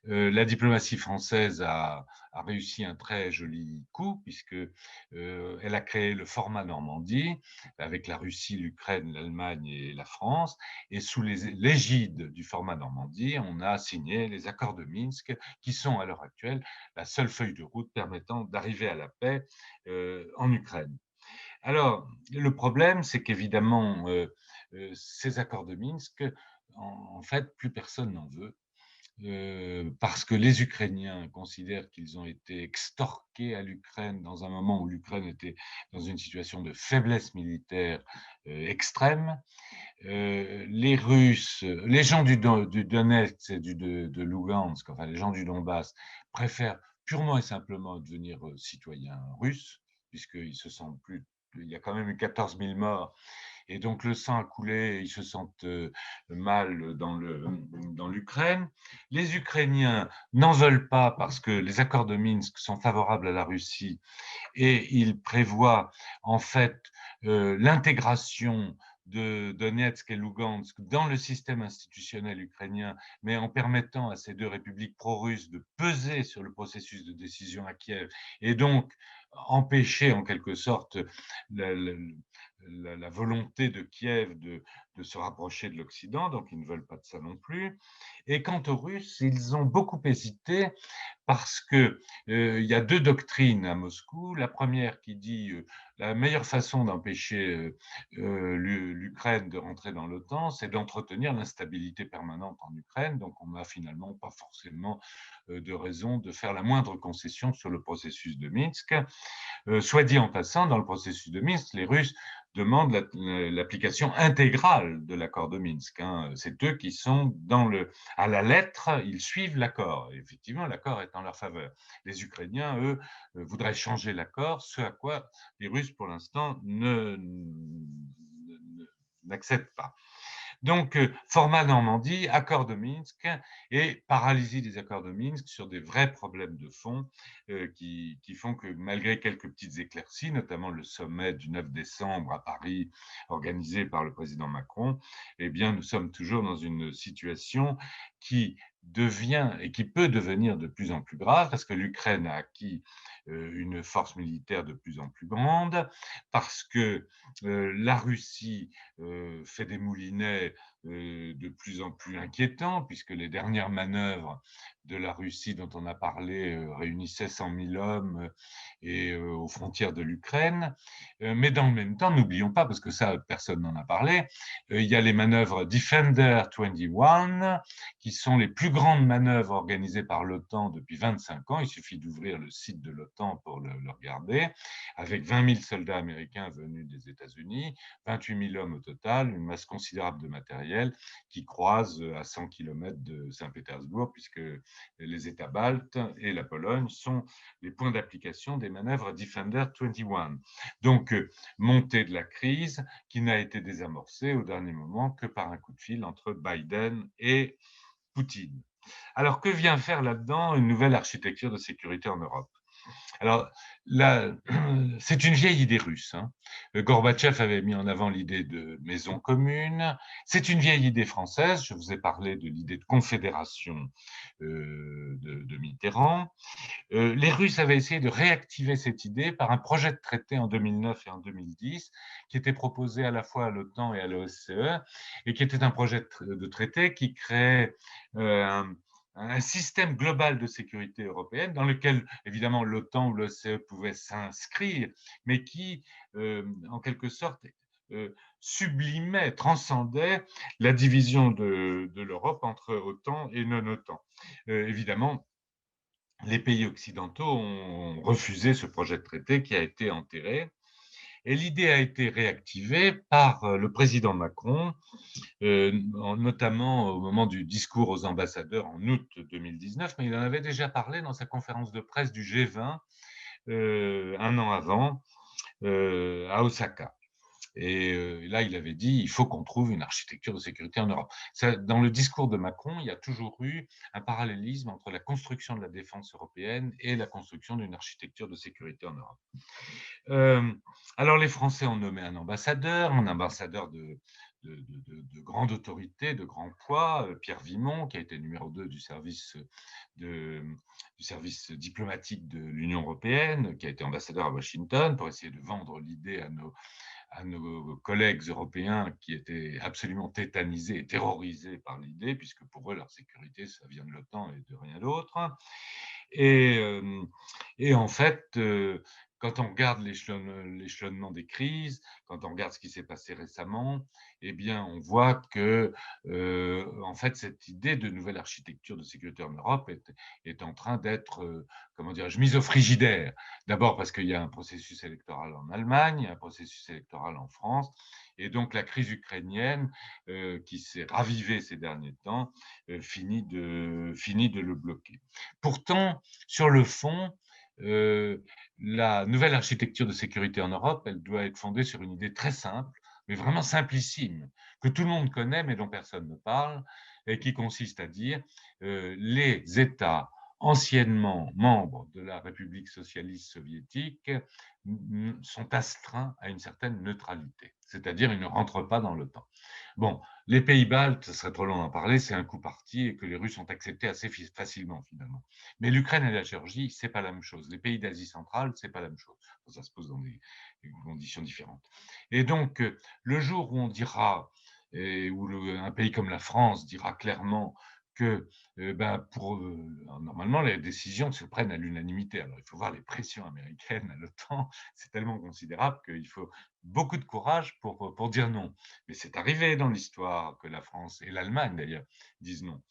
la diplomatie française a réussi un très joli coup, puisque elle a créé le format Normandie avec la Russie, l'Ukraine, l'Allemagne et la France. Et sous l'égide du format Normandie, on a signé les accords de Minsk, qui sont à l'heure actuelle la seule feuille de route permettant d'arriver à la paix en Ukraine. Alors, le problème, c'est qu'évidemment, ces accords de Minsk, en fait, plus personne n'en veut, parce que les Ukrainiens considèrent qu'ils ont été extorqués à l'Ukraine dans un moment où l'Ukraine était dans une situation de faiblesse militaire extrême. Les Russes, les gens du Donetsk et de Lugansk, enfin les gens du Donbass, préfèrent purement et simplement devenir citoyens russes, puisqu'ils se sentent plus. Il y a quand même eu 14 000 morts, et donc le sang a coulé, ils se sentent mal dans l'Ukraine. Les Ukrainiens n'en veulent pas parce que les accords de Minsk sont favorables à la Russie, et ils prévoient en fait l'intégration de Donetsk et Lugansk dans le système institutionnel ukrainien, mais en permettant à ces deux républiques pro-russes de peser sur le processus de décision à Kiev, et donc empêcher en quelque sorte la volonté de Kiev de se rapprocher de l'Occident. Donc ils ne veulent pas de ça non plus. Et quant aux Russes, ils ont beaucoup hésité, parce que il y a deux doctrines à Moscou. La première qui dit la meilleure façon d'empêcher l'Ukraine de rentrer dans l'OTAN, c'est d'entretenir l'instabilité permanente en Ukraine. Donc, on n'a finalement pas forcément de raison de faire la moindre concession sur le processus de Minsk. Soit dit en passant, dans le processus de Minsk, les Russes demandent l'application intégrale de l'accord de Minsk. C'est eux qui sont à la lettre, ils suivent l'accord. Effectivement, l'accord est en leur faveur. Les Ukrainiens, eux, voudraient changer l'accord, ce à quoi les Russes, pour l'instant, n'acceptent pas. Donc, format Normandie, accord de Minsk et paralysie des accords de Minsk sur des vrais problèmes de fond qui font que malgré quelques petites éclaircies, notamment le sommet du 9 décembre à Paris organisé par le président Macron, eh bien, nous sommes toujours dans une situation qui devient et qui peut devenir de plus en plus grave parce que l'Ukraine a acquis une force militaire de plus en plus grande, parce que la Russie fait des moulinets de plus en plus inquiétants, puisque les dernières manœuvres de la Russie dont on a parlé réunissaient 100 000 hommes et aux frontières de l'Ukraine. Mais dans le même temps, n'oublions pas, parce que ça, personne n'en a parlé, il y a les manœuvres Defender 21, qui sont les plus grandes manœuvres organisées par l'OTAN depuis 25 ans. Il suffit d'ouvrir le site de l'OTAN pour le regarder, avec 20 000 soldats américains venus des États-Unis, 28 000 hommes au total, une masse considérable de matériel qui croise à 100 km de Saint-Pétersbourg, puisque les États baltes et la Pologne sont les points d'application des manœuvres Defender 21. Donc, montée de la crise qui n'a été désamorcée au dernier moment que par un coup de fil entre Biden et Poutine. Alors, que vient faire là-dedans une nouvelle architecture de sécurité en Europe? Alors, là, c'est une vieille idée russe. Gorbatchev avait mis en avant l'idée de maison commune. C'est une vieille idée française. Je vous ai parlé de l'idée de confédération de Mitterrand. Les Russes avaient essayé de réactiver cette idée par un projet de traité en 2009 et en 2010 qui était proposé à la fois à l'OTAN et à l'OSCE et qui était un projet de traité qui créait un système global de sécurité européenne dans lequel, évidemment, l'OTAN ou l'OSCE pouvaient s'inscrire, mais qui, en quelque sorte, sublimait, transcendait la division de l'Europe entre OTAN et non-OTAN. Évidemment, les pays occidentaux ont refusé ce projet de traité qui a été enterré. Et l'idée a été réactivée par le président Macron, notamment au moment du discours aux ambassadeurs en août 2019, mais il en avait déjà parlé dans sa conférence de presse du G20 un an avant à Osaka. Et là, il avait dit il faut qu'on trouve une architecture de sécurité en Europe. Dans le discours de Macron, il y a toujours eu un parallélisme entre la construction de la défense européenne et la construction d'une architecture de sécurité en Europe. Alors, les Français ont nommé un ambassadeur de grande autorité, de grand poids, Pierre Vimont, qui a été numéro 2 du service diplomatique de l'Union européenne, qui a été ambassadeur à Washington pour essayer de vendre l'idée à nos collègues européens qui étaient absolument tétanisés et terrorisés par l'idée, puisque pour eux, leur sécurité, ça vient de l'OTAN et de rien d'autre. Et en fait, quand on regarde l'échelonnement des crises, quand on regarde ce qui s'est passé récemment, eh bien, on voit que, en fait, cette idée de nouvelle architecture de sécurité en Europe est en train d'être, comment dirais-je, mise au frigidaire. D'abord parce qu'il y a un processus électoral en Allemagne, un processus électoral en France, et donc la crise ukrainienne, qui s'est ravivée ces derniers temps, finit de le bloquer. Pourtant, sur le fond, la nouvelle architecture de sécurité en Europe, elle doit être fondée sur une idée très simple, mais vraiment simplissime, que tout le monde connaît, mais dont personne ne parle, et qui consiste à dire les États anciennement membres de la République socialiste soviétique sont astreints à une certaine neutralité, c'est-à-dire ils ne rentrent pas dans l'OTAN. Bon, les pays baltes, ce serait trop long d'en parler, c'est un coup parti et que les Russes ont accepté assez facilement finalement. Mais l'Ukraine et la Géorgie, c'est pas la même chose. Les pays d'Asie centrale, c'est pas la même chose. Ça se pose dans des conditions différentes. Et donc, le jour où on dira, et où un pays comme la France dira clairement que normalement, les décisions se prennent à l'unanimité. Alors, il faut voir les pressions américaines à l'OTAN, c'est tellement considérable qu'il faut beaucoup de courage pour dire non. Mais c'est arrivé dans l'histoire que la France et l'Allemagne, d'ailleurs, disent non.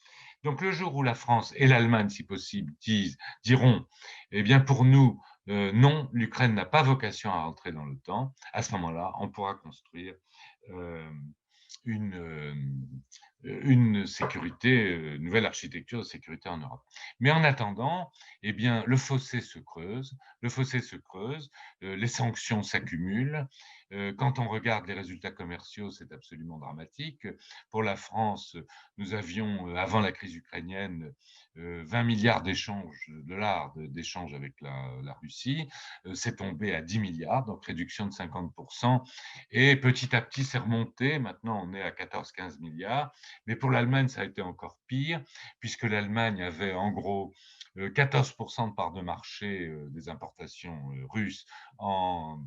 Donc, le jour où la France et l'Allemagne, si possible, diront, eh bien, pour nous, non, l'Ukraine n'a pas vocation à entrer dans l'OTAN, à ce moment-là, on pourra construire euh, une sécurité, une nouvelle architecture de sécurité en Europe. Mais en attendant, eh bien, le fossé se creuse, les sanctions s'accumulent. Quand on regarde les résultats commerciaux, c'est absolument dramatique. Pour la France, nous avions, avant la crise ukrainienne, 20 milliards de dollars d'échanges avec la Russie. C'est tombé à 10 milliards, donc réduction de 50%. Et petit à petit, c'est remonté. Maintenant, on est à 14-15 milliards. Mais pour l'Allemagne, ça a été encore pire, puisque l'Allemagne avait en gros 14% de part de marché des importations russes en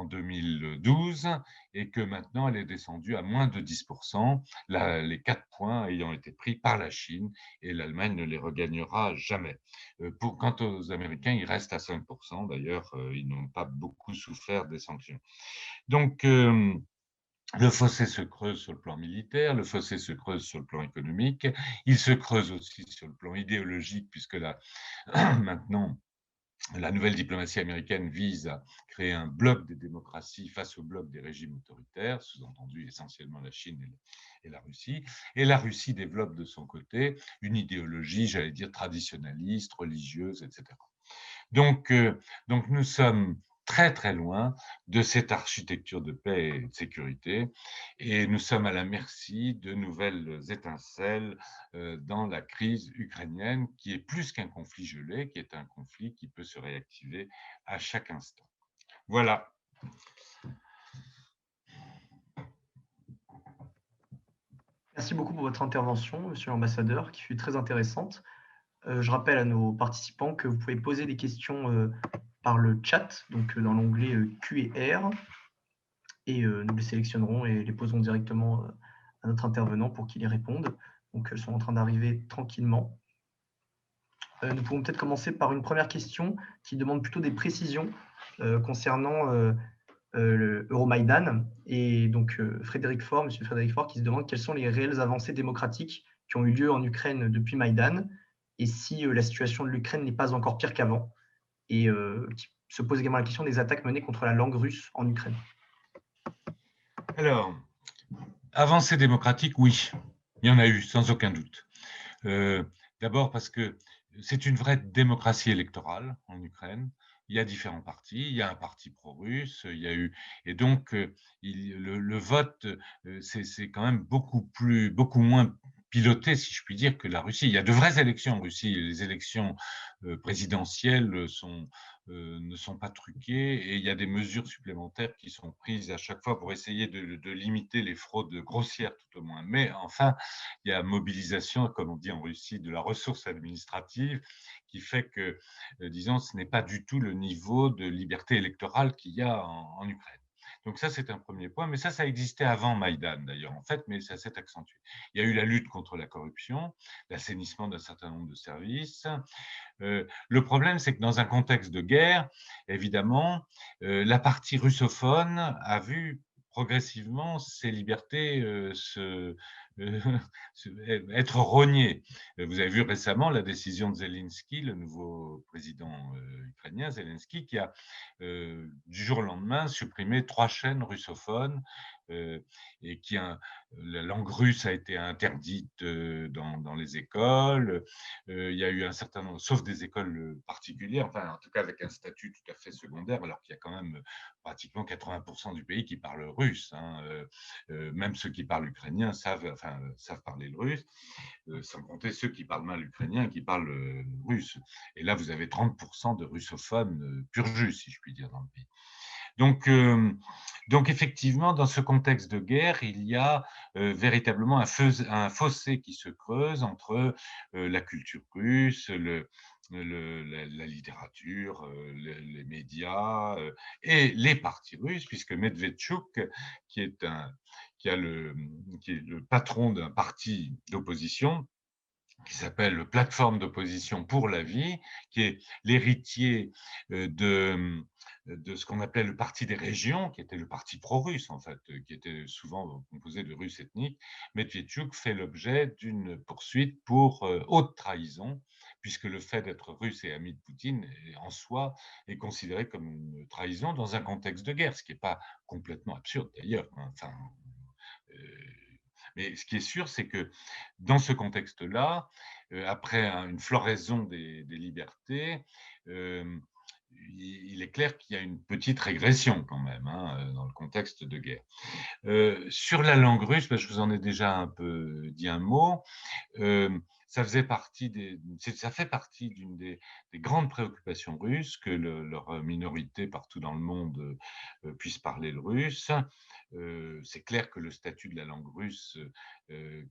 2012 et que maintenant elle est descendue à moins de 10%, les 4 points ayant été pris par la Chine et l'Allemagne ne les regagnera jamais. Quant aux Américains, ils restent à 5%. D'ailleurs, ils n'ont pas beaucoup souffert des sanctions. Donc, le fossé se creuse sur le plan militaire, le fossé se creuse sur le plan économique, il se creuse aussi sur le plan idéologique, puisque là, maintenant, la nouvelle diplomatie américaine vise à créer un bloc des démocraties face au bloc des régimes autoritaires, sous-entendu essentiellement la Chine et la Russie. Et la Russie développe de son côté une idéologie, j'allais dire, traditionnaliste, religieuse, etc. Donc nous sommes très très loin de cette architecture de paix et de sécurité et nous sommes à la merci de nouvelles étincelles dans la crise ukrainienne qui est plus qu'un conflit gelé, qui est un conflit qui peut se réactiver à chaque instant. Voilà. Merci beaucoup pour votre intervention, monsieur l'ambassadeur, qui fut très intéressante. Je rappelle à nos participants que vous pouvez poser des questions par le chat, donc dans l'onglet Q&R, et nous les sélectionnerons et les poserons directement à notre intervenant pour qu'il y réponde. Donc, elles sont en train d'arriver tranquillement. Nous pouvons peut-être commencer par une première question qui demande plutôt des précisions concernant le Euromaïdan. Et donc, Frédéric Faure, monsieur Frédéric Faure, qui se demande quelles sont les réelles avancées démocratiques qui ont eu lieu en Ukraine depuis Maïdan et si la situation de l'Ukraine n'est pas encore pire qu'avant. Et qui se pose également la question des attaques menées contre la langue russe en Ukraine. Alors, avancée démocratique, oui, il y en a eu, sans aucun doute. D'abord parce que c'est une vraie démocratie électorale en Ukraine. Il y a différents partis, il y a un parti pro-russe, il y a eu et donc le vote, c'est quand même beaucoup moins piloté, si je puis dire, que la Russie. Il y a de vraies élections en Russie. Les élections présidentielles ne sont pas truquées et il y a des mesures supplémentaires qui sont prises à chaque fois pour essayer de limiter les fraudes grossières tout au moins. Mais enfin, il y a mobilisation, comme on dit en Russie, de la ressource administrative qui fait que, disons, ce n'est pas du tout le niveau de liberté électorale qu'il y a en Ukraine. Donc ça, c'est un premier point, mais ça existait avant Maïdan d'ailleurs, en fait, mais ça s'est accentué. Il y a eu la lutte contre la corruption, l'assainissement d'un certain nombre de services. Le problème, c'est que dans un contexte de guerre, évidemment, la partie russophone a vu progressivement ces libertés être rognées. Vous avez vu récemment la décision de Zelensky, le nouveau président ukrainien, Zelensky, qui a du jour au lendemain supprimé 3 chaînes russophones et la langue russe a été interdite dans les écoles. Il y a eu un certain nombre, sauf des écoles particulières, enfin en tout cas avec un statut tout à fait secondaire, alors qu'il y a quand même pratiquement 80% du pays qui parle russe. Hein. Même ceux qui parlent ukrainien savent parler le russe, sans compter ceux qui parlent mal ukrainien et qui parlent russe. Et là, vous avez 30% de russophones pur jus, si je puis dire, dans le pays. Donc effectivement, dans ce contexte de guerre, il y a véritablement un fossé qui se creuse entre la culture russe, la littérature, les médias et les partis russes, puisque Medvedchuk, qui est le patron d'un parti d'opposition, qui s'appelle Plateforme d'opposition pour la vie, qui est l'héritier de ce qu'on appelait le Parti des régions, qui était le parti pro-russe, en fait, qui était souvent composé de Russes ethniques. Medvedchuk fait l'objet d'une poursuite pour haute trahison, puisque le fait d'être russe et ami de Poutine, en soi, est considéré comme une trahison dans un contexte de guerre, ce qui n'est pas complètement absurde d'ailleurs. Enfin, euh, mais ce qui est sûr, c'est que dans ce contexte-là, après une floraison des libertés, il est clair qu'il y a une petite régression quand même hein, dans le contexte de guerre. Sur la langue russe, je vous en ai déjà un peu dit un mot. Ça fait partie d'une des grandes préoccupations russes que leur minorité partout dans le monde puisse parler le russe. C'est clair que le statut de la langue russe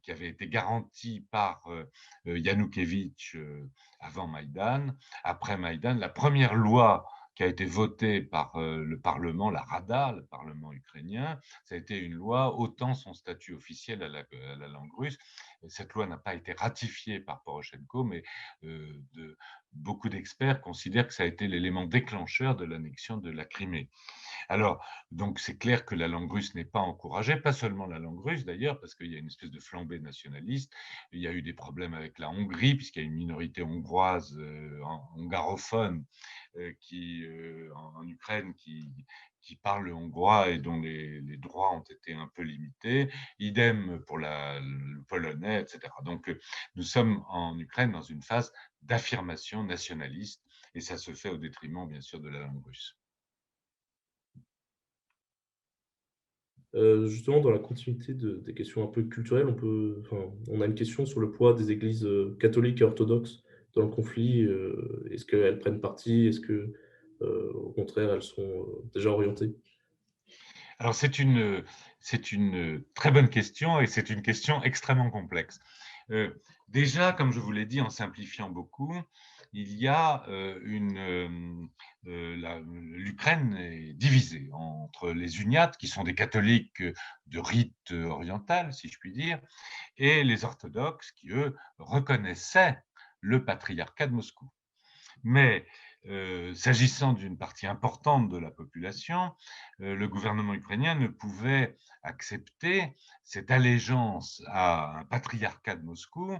qui avait été garanti par Yanukovych avant Maïdan, après Maïdan, la première loi qui a été votée par le Parlement, la Rada, le Parlement ukrainien, ça a été une loi ôtant son statut officiel à la langue russe. Cette loi n'a pas été ratifiée par Poroshenko, mais beaucoup d'experts considèrent que ça a été l'élément déclencheur de l'annexion de la Crimée. Alors, donc c'est clair que la langue russe n'est pas encouragée, pas seulement la langue russe d'ailleurs, parce qu'il y a une espèce de flambée nationaliste. Il y a eu des problèmes avec la Hongrie, puisqu'il y a une minorité hongroise, hongarophone, en Ukraine qui parle le hongrois et dont les droits ont été un peu limités. Idem pour le polonais, etc. Donc, nous sommes en Ukraine dans une phase d'affirmation nationaliste et ça se fait au détriment, bien sûr, de la langue russe. Justement, dans la continuité des questions un peu culturelles, on a une question sur le poids des églises catholiques et orthodoxes dans le conflit. Est-ce qu'elles prennent parti? Est-ce que, au contraire, elles sont déjà orientées? Alors, c'est une très bonne question et c'est une question extrêmement complexe. Déjà, comme je vous l'ai dit en simplifiant beaucoup, il y a l'Ukraine est divisée entre les uniates, qui sont des catholiques de rite oriental, si je puis dire, et les orthodoxes qui, eux, reconnaissaient le patriarcat de Moscou. Mais s'agissant d'une partie importante de la population, le gouvernement ukrainien ne pouvait accepter cette allégeance à un patriarcat de Moscou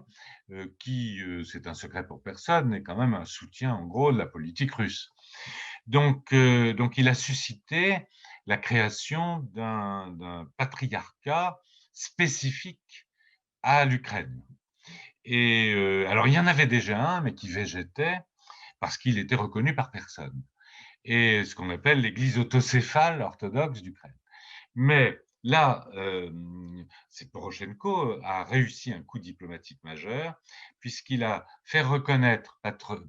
qui, c'est un secret pour personne, n'est quand même un soutien en gros de la politique russe. Donc il a suscité la création d'un patriarcat spécifique à l'Ukraine. Et alors il y en avait déjà un, mais qui végétait parce qu'il était reconnu par personne, et ce qu'on appelle l'Église autocéphale orthodoxe d'Ukraine. Mais là, c'est Poroshenko a réussi un coup diplomatique majeur, puisqu'il a fait reconnaître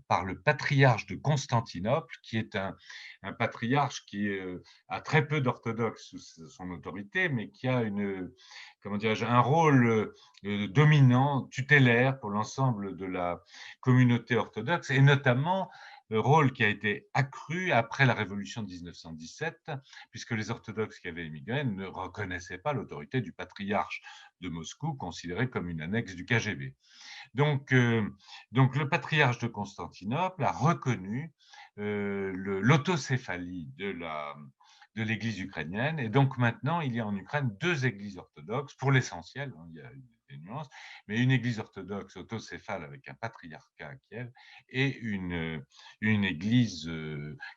par le patriarche de Constantinople, qui est un patriarche qui a très peu d'orthodoxes sous son autorité, mais qui a un rôle dominant, tutélaire pour l'ensemble de la communauté orthodoxe, et notamment le rôle qui a été accru après la révolution de 1917, puisque les orthodoxes qui avaient émigré ne reconnaissaient pas l'autorité du patriarche de Moscou, considéré comme une annexe du KGB. Donc le patriarche de Constantinople a reconnu l'autocéphalie de l'Église ukrainienne, et donc maintenant il y a en Ukraine deux églises orthodoxes, pour l'essentiel, hein, il y a des nuances, mais une église orthodoxe autocéphale avec un patriarcat à Kiev, et une église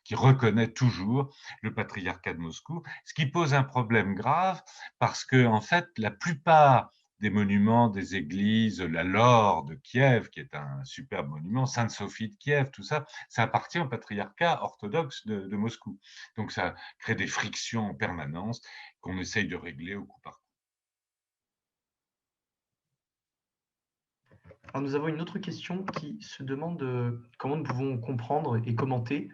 qui reconnaît toujours le patriarcat de Moscou, ce qui pose un problème grave, parce que en fait la plupart des monuments, des églises, la Laure de Kiev, qui est un superbe monument, Sainte-Sophie de Kiev, tout ça, ça appartient au patriarcat orthodoxe de Moscou. Donc ça crée des frictions en permanence qu'on essaye de régler au coup par coup. Alors, nous avons une autre question qui se demande comment nous pouvons comprendre et commenter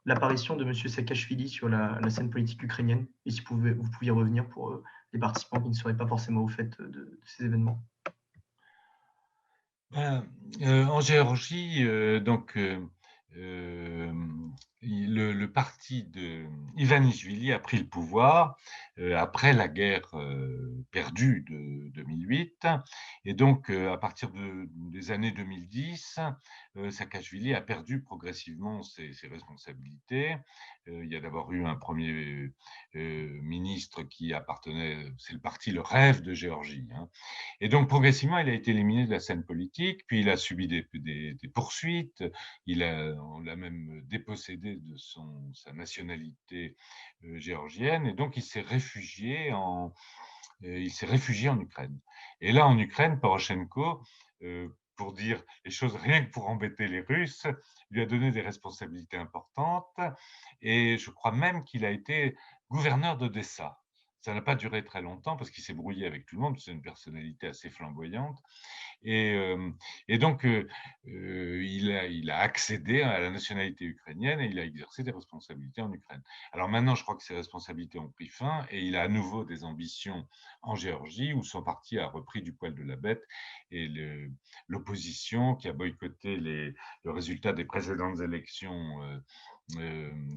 l'apparition de M. Saakashvili sur la scène politique ukrainienne, et si vous pouviez revenir pour les participants qui ne seraient pas forcément au fait de ces événements. En Géorgie, le parti de Ivanishvili a pris le pouvoir après la guerre perdue de 2008. Et donc, à partir des années 2010, Saakashvili a perdu progressivement ses responsabilités. Il y a d'abord eu un premier ministre qui appartenait, c'est le parti Le Rêve de Géorgie, hein. Et donc, progressivement, il a été éliminé de la scène politique, puis il a subi des poursuites, on l'a même dépossédé de sa nationalité géorgienne, et donc il s'est réfugié en Ukraine. Et là, en Ukraine, Poroshenko, pour dire les choses rien que pour embêter les Russes, lui a donné des responsabilités importantes, et je crois même qu'il a été gouverneur d'Odessa. Ça n'a pas duré très longtemps parce qu'il s'est brouillé avec tout le monde, c'est une personnalité assez flamboyante. Et, et donc, il a accédé à la nationalité ukrainienne et il a exercé des responsabilités en Ukraine. Alors maintenant, je crois que ces responsabilités ont pris fin et il a à nouveau des ambitions en Géorgie où son parti a repris du poil de la bête, et l'opposition qui a boycotté le résultat des précédentes élections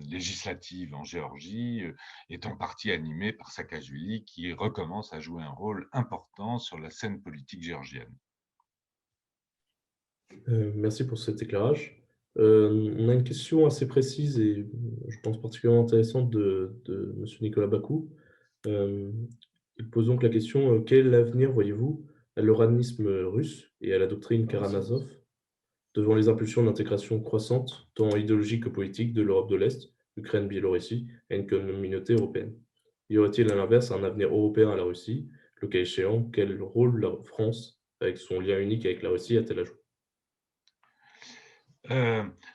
législatives en Géorgie est en partie animée par Saakashvili, qui recommence à jouer un rôle important sur la scène politique géorgienne. Merci pour cet éclairage. On a une question assez précise et je pense particulièrement intéressante de monsieur Nicolas Bakou. Il pose donc la question, quel avenir voyez-vous à l'oranisme russe et à la doctrine Karamazov devant les impulsions d'intégration croissante, tant idéologique que politique, de l'Europe de l'Est, Ukraine, Biélorussie, à une communauté européenne? Y aurait-il à l'inverse un avenir européen à la Russie? Le cas échéant, quel rôle la France, avec son lien unique avec la Russie, a-t-elle à jouer?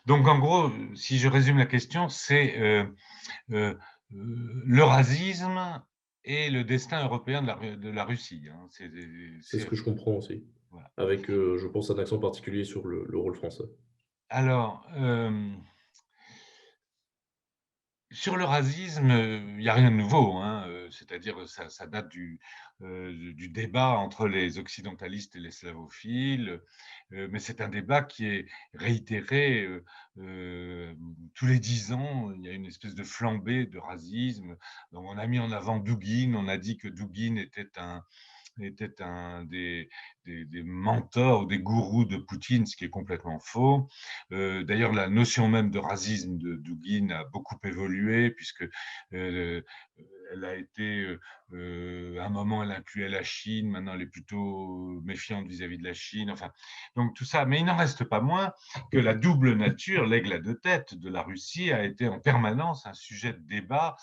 Donc, en gros, si je résume la question, c'est l'eurasisme et le destin européen de la Russie, hein. C'est ce que je comprends aussi, Voilà. avec, je pense, un accent particulier sur le rôle français. Alors, sur le racisme, il n'y a rien de nouveau, hein, c'est-à-dire ça date du débat entre les occidentalistes et les slavophiles, mais c'est un débat qui est réitéré tous les 10 ans. Il y a une espèce de flambée de racisme. Donc on a mis en avant Douguine, on a dit que Douguine était un des mentors ou des gourous de Poutine, ce qui est complètement faux. D'ailleurs, la notion même de racisme de Douguine a beaucoup évolué, puisque elle a été, à un moment, elle incluait la Chine, maintenant elle est plutôt méfiante vis-à-vis de la Chine, enfin, donc tout ça. Mais il n'en reste pas moins que la double nature, l'aigle à deux têtes de la Russie a été en permanence un sujet de débat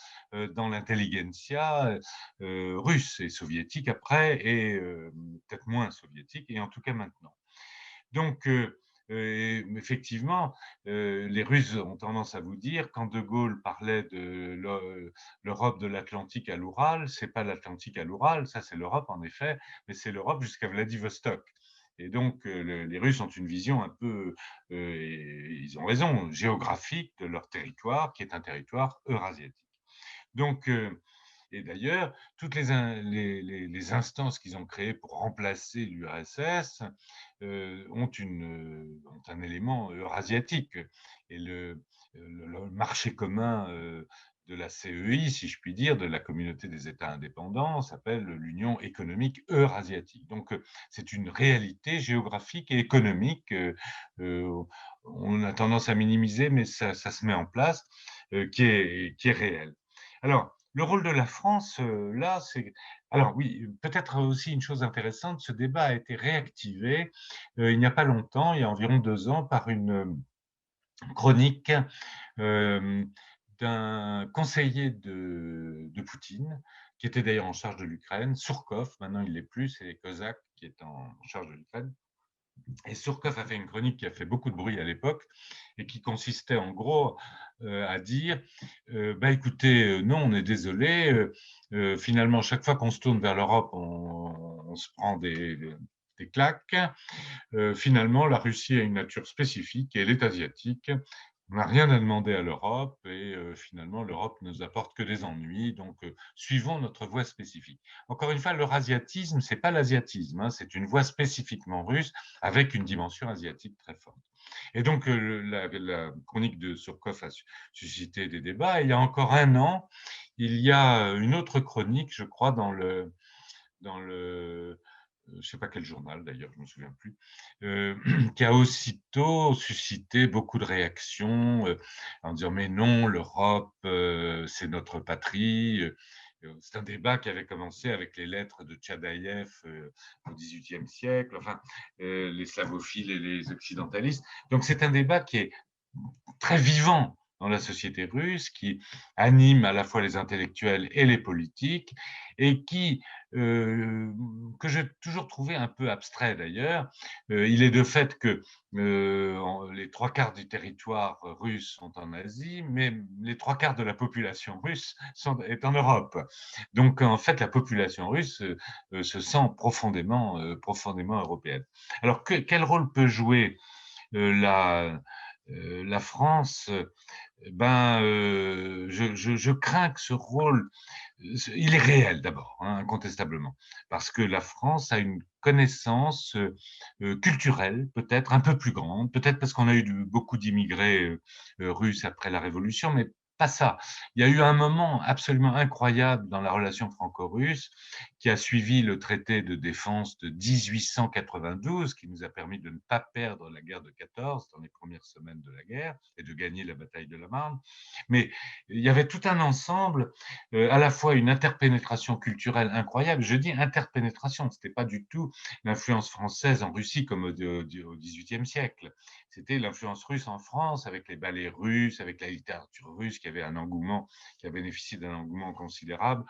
dans l'intelligentsia russe et soviétique après, et peut-être moins soviétique, et en tout cas maintenant. Donc, effectivement, les Russes ont tendance à vous dire, quand De Gaulle parlait de l'Europe de l'Atlantique à l'Oural, c'est pas l'Atlantique à l'Oural, ça c'est l'Europe en effet, mais c'est l'Europe jusqu'à Vladivostok. Et donc, les Russes ont une vision un peu, et ils ont raison, géographique de leur territoire, qui est un territoire eurasiatique. Donc, et d'ailleurs, toutes les instances qu'ils ont créées pour remplacer l'URSS ont un élément eurasiatique. Et le marché commun de la CEI, si je puis dire, de la communauté des États indépendants, s'appelle l'Union économique eurasiatique. Donc, c'est une réalité géographique et économique. On a tendance à minimiser, mais ça se met en place, qui est réelle. Alors, le rôle de la France, là, c'est… Alors oui, peut-être aussi une chose intéressante, ce débat a été réactivé il n'y a pas longtemps, il y a environ 2 ans, par une chronique d'un conseiller de Poutine, qui était d'ailleurs en charge de l'Ukraine, Surkov, maintenant il ne l'est plus, c'est Kozak qui est en charge de l'Ukraine. Et Surkov a fait une chronique qui a fait beaucoup de bruit à l'époque et qui consistait en gros à dire bah écoutez, non, on est désolé, finalement, chaque fois qu'on se tourne vers l'Europe, on se prend des claques. Finalement, la Russie a une nature spécifique et elle est asiatique. On n'a rien à demander à l'Europe et finalement, l'Europe ne nous apporte que des ennuis. Donc, suivons notre voie spécifique. Encore une fois, l'eurasiatisme, ce n'est pas l'asiatisme, hein, c'est une voie spécifiquement russe avec une dimension asiatique très forte. Et donc, la chronique de Surkov a suscité des débats. Et il y a encore 1 an, il y a une autre chronique, je crois, dans le je ne sais pas quel journal d'ailleurs, je ne me souviens plus, qui a aussitôt suscité beaucoup de réactions en disant mais non, l'Europe, c'est notre patrie. C'est un débat qui avait commencé avec les lettres de Tchadaïev au XVIIIe siècle, enfin, les slavophiles et les occidentalistes. Donc c'est un débat qui est très vivant dans la société russe, qui anime à la fois les intellectuels et les politiques, et que j'ai toujours trouvé un peu abstrait d'ailleurs. Il est de fait que les trois quarts du territoire russe sont en Asie, mais les trois quarts de la population russe est en Europe. Donc en fait, la population russe se sent profondément européenne. Alors quel rôle peut jouer la France? Je crains que ce rôle, il est réel d'abord, hein, incontestablement, parce que la France a une connaissance culturelle peut-être un peu plus grande, peut-être parce qu'on a eu beaucoup d'immigrés russes après la Révolution, mais pas ça. Il y a eu un moment absolument incroyable dans la relation franco-russe qui a suivi le traité de défense de 1892, qui nous a permis de ne pas perdre la guerre de 14 dans les premières semaines de la guerre et de gagner la bataille de la Marne. Mais il y avait tout un ensemble, à la fois une interpénétration culturelle incroyable. Je dis interpénétration, ce n'était pas du tout l'influence française en Russie comme au XVIIIe siècle. C'était l'influence russe en France avec les ballets russes, avec la littérature russe qui avait un engouement, qui a bénéficié d'un engouement considérable,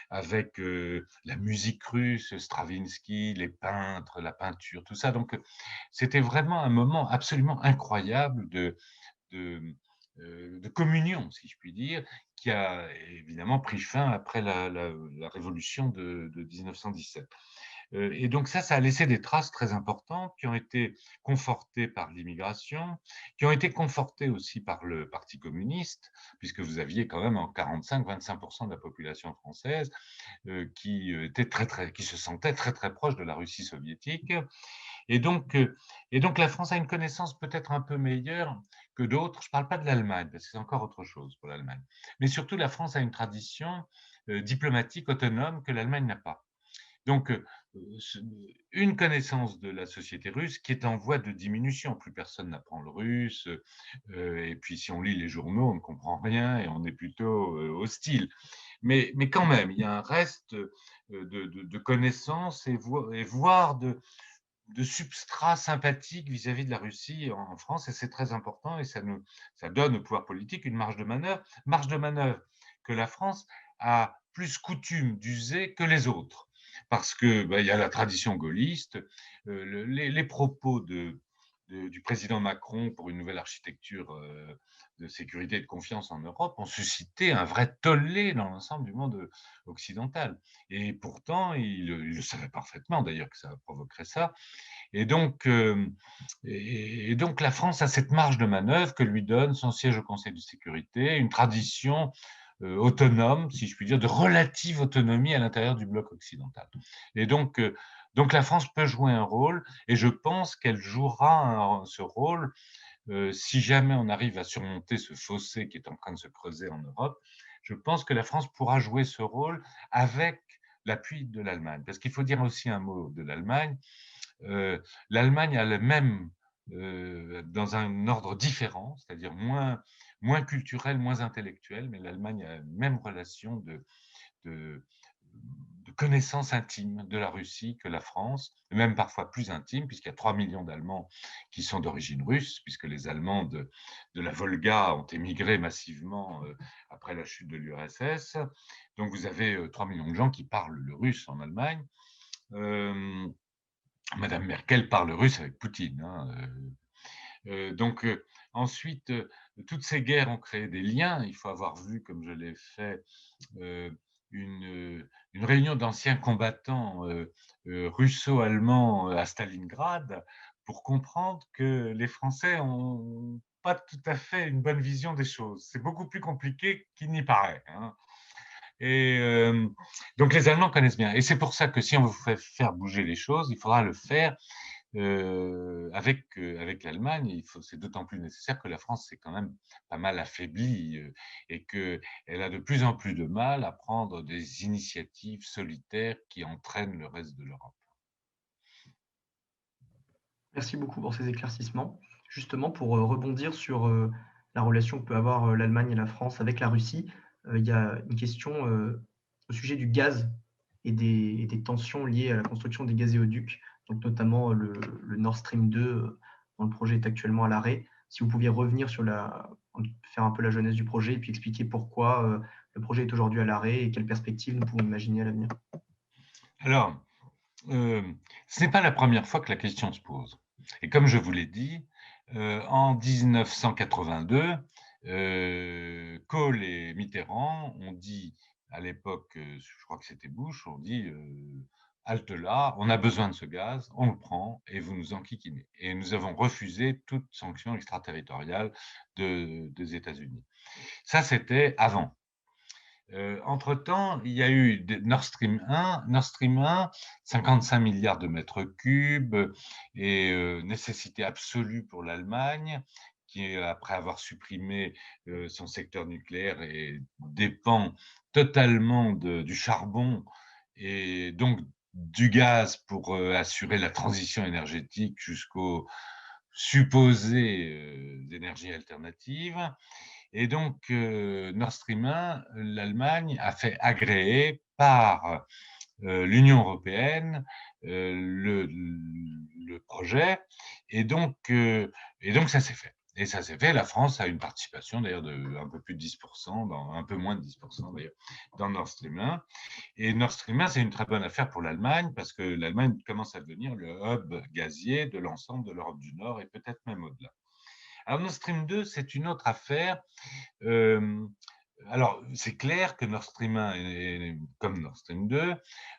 avec la musique russe, Stravinsky, les peintres, la peinture, tout ça. Donc c'était vraiment un moment absolument incroyable de communion, si je puis dire, qui a évidemment pris fin après la révolution de 1917. Et donc ça a laissé des traces très importantes qui ont été confortées par l'immigration, qui ont été confortées aussi par le Parti communiste, puisque vous aviez quand même en 45-25% de la population française qui se sentait très très proche de la Russie soviétique. Et donc, la France a une connaissance peut-être un peu meilleure que d'autres. Je ne parle pas de l'Allemagne, parce que c'est encore autre chose pour l'Allemagne. Mais surtout, la France a une tradition diplomatique autonome que l'Allemagne n'a pas. Donc, une connaissance de la société russe qui est en voie de diminution. Plus personne n'apprend le russe. Et puis, si on lit les journaux, on ne comprend rien et on est plutôt hostile. Mais quand même, il y a un reste de connaissances et voire de substrat sympathique vis-à-vis de la Russie en France, et c'est très important, et ça donne au pouvoir politique une marge de manœuvre que la France a plus coutume d'user que les autres, parce que il y a la tradition gaulliste, les propos du président Macron pour une nouvelle architecture de sécurité et de confiance en Europe ont suscité un vrai tollé dans l'ensemble du monde occidental. Et pourtant, il le savait parfaitement d'ailleurs que ça provoquerait ça. Et donc, la France a cette marge de manœuvre que lui donne son siège au Conseil de sécurité, une tradition autonome, si je puis dire, de relative autonomie à l'intérieur du bloc occidental. Et donc la France peut jouer un rôle, et je pense qu'elle jouera ce rôle si jamais on arrive à surmonter ce fossé qui est en train de se creuser en Europe. Je pense que la France pourra jouer ce rôle avec l'appui de l'Allemagne. Parce qu'il faut dire aussi un mot de l'Allemagne. L'Allemagne a le même, dans un ordre différent, c'est-à-dire moins culturel, moins intellectuel, mais l'Allemagne a la même relation de, de connaissance intime de la Russie que la France, et même parfois plus intime, puisqu'il y a 3 millions d'Allemands qui sont d'origine russe, puisque les Allemands de la Volga ont émigré massivement après la chute de l'URSS. Donc vous avez 3 millions de gens qui parlent le russe en Allemagne. Madame Merkel parle russe avec Poutine. Donc, ensuite, toutes ces guerres ont créé des liens. Il faut avoir vu, comme je l'ai fait, une réunion d'anciens combattants russo-allemands à Stalingrad pour comprendre que les Français n'ont pas tout à fait une bonne vision des choses. C'est beaucoup plus compliqué qu'il n'y paraît. Et donc les Allemands connaissent bien. Et c'est pour ça que si on veut faire bouger les choses, il faudra le faire avec l'Allemagne. C'est d'autant plus nécessaire que la France s'est quand même pas mal affaiblie et qu'elle a de plus en plus de mal à prendre des initiatives solitaires qui entraînent le reste de l'Europe. Merci beaucoup pour ces éclaircissements. Justement, pour rebondir sur la relation que peut avoir l'Allemagne et la France avec la Russie, il y a une question au sujet du gaz et des tensions liées à la construction des gazéoducs, donc notamment le Nord Stream 2, dont le projet est actuellement à l'arrêt. Si vous pouviez revenir sur faire un peu la genèse du projet et puis expliquer pourquoi le projet est aujourd'hui à l'arrêt et quelles perspectives nous pouvons imaginer à l'avenir. Alors, euh, ce n'est pas la première fois que la question se pose. Et comme je vous l'ai dit, en 1982, Kohl et Mitterrand ont dit, à l'époque, je crois que c'était Bush, ont dit halte là, on a besoin de ce gaz, on le prend et vous nous enquiquinez. Et nous avons refusé toute sanction extraterritoriale des États-Unis. Ça, c'était avant. Entre-temps, il y a eu Nord Stream 1. Nord Stream 1, 55 milliards de mètres cubes et nécessité absolue pour l'Allemagne, qui, après avoir supprimé son secteur nucléaire, dépend totalement du charbon et donc du gaz pour assurer la transition énergétique jusqu'aux supposées énergies alternatives. Et donc, Nord Stream 1, l'Allemagne a fait agréer par l'Union européenne le projet, et donc, ça s'est fait. Et ça s'est fait. La France a une participation d'ailleurs de un peu plus de 10%, un peu moins de 10% d'ailleurs, dans Nord Stream 1. Et Nord Stream 1, c'est une très bonne affaire pour l'Allemagne parce que l'Allemagne commence à devenir le hub gazier de l'ensemble de l'Europe du Nord et peut-être même au-delà. Alors Nord Stream 2, c'est une autre affaire. Euh, alors, c'est clair que Nord Stream 1 comme Nord Stream 2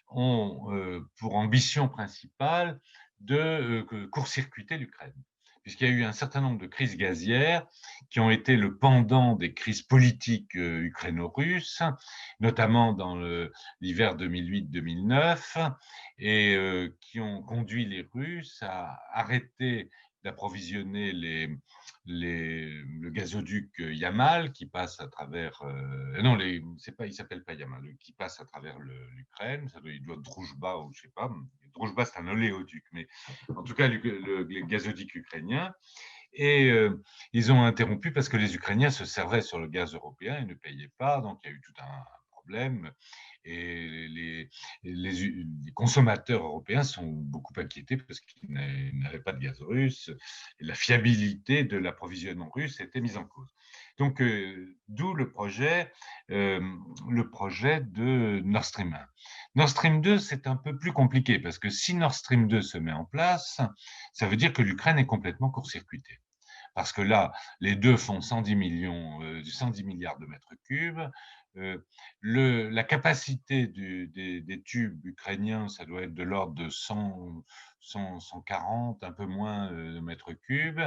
ont pour ambition principale de court-circuiter l'Ukraine, puisqu'il y a eu un certain nombre de crises gazières qui ont été le pendant des crises politiques ukraino-russes, notamment dans l'hiver 2008-2009, et qui ont conduit les Russes à arrêter d'approvisionner le gazoduc Yamal qui passe à travers non, c'est pas, il s'appelle pas Yamal, qui passe à travers l'Ukraine. Il doit être Druzhba ou je sais pas. Druzhba, c'est un oléoduc, mais en tout cas le gazoduc ukrainien. Et ils ont interrompu parce que les Ukrainiens se servaient sur le gaz européen et ne payaient pas, donc il y a eu tout un problème. Et les consommateurs européens sont beaucoup inquiétés parce qu'ils n'avaient pas de gaz russe et la fiabilité de l'approvisionnement russe était mise en cause. Donc, d'où le projet de Nord Stream 1. Nord Stream 2, c'est un peu plus compliqué parce que si Nord Stream 2 se met en place, ça veut dire que l'Ukraine est complètement court-circuitée. Parce que là, les deux font 110 milliards de mètres cubes. La capacité des tubes ukrainiens, ça doit être de l'ordre de 140, un peu moins de mètres cubes.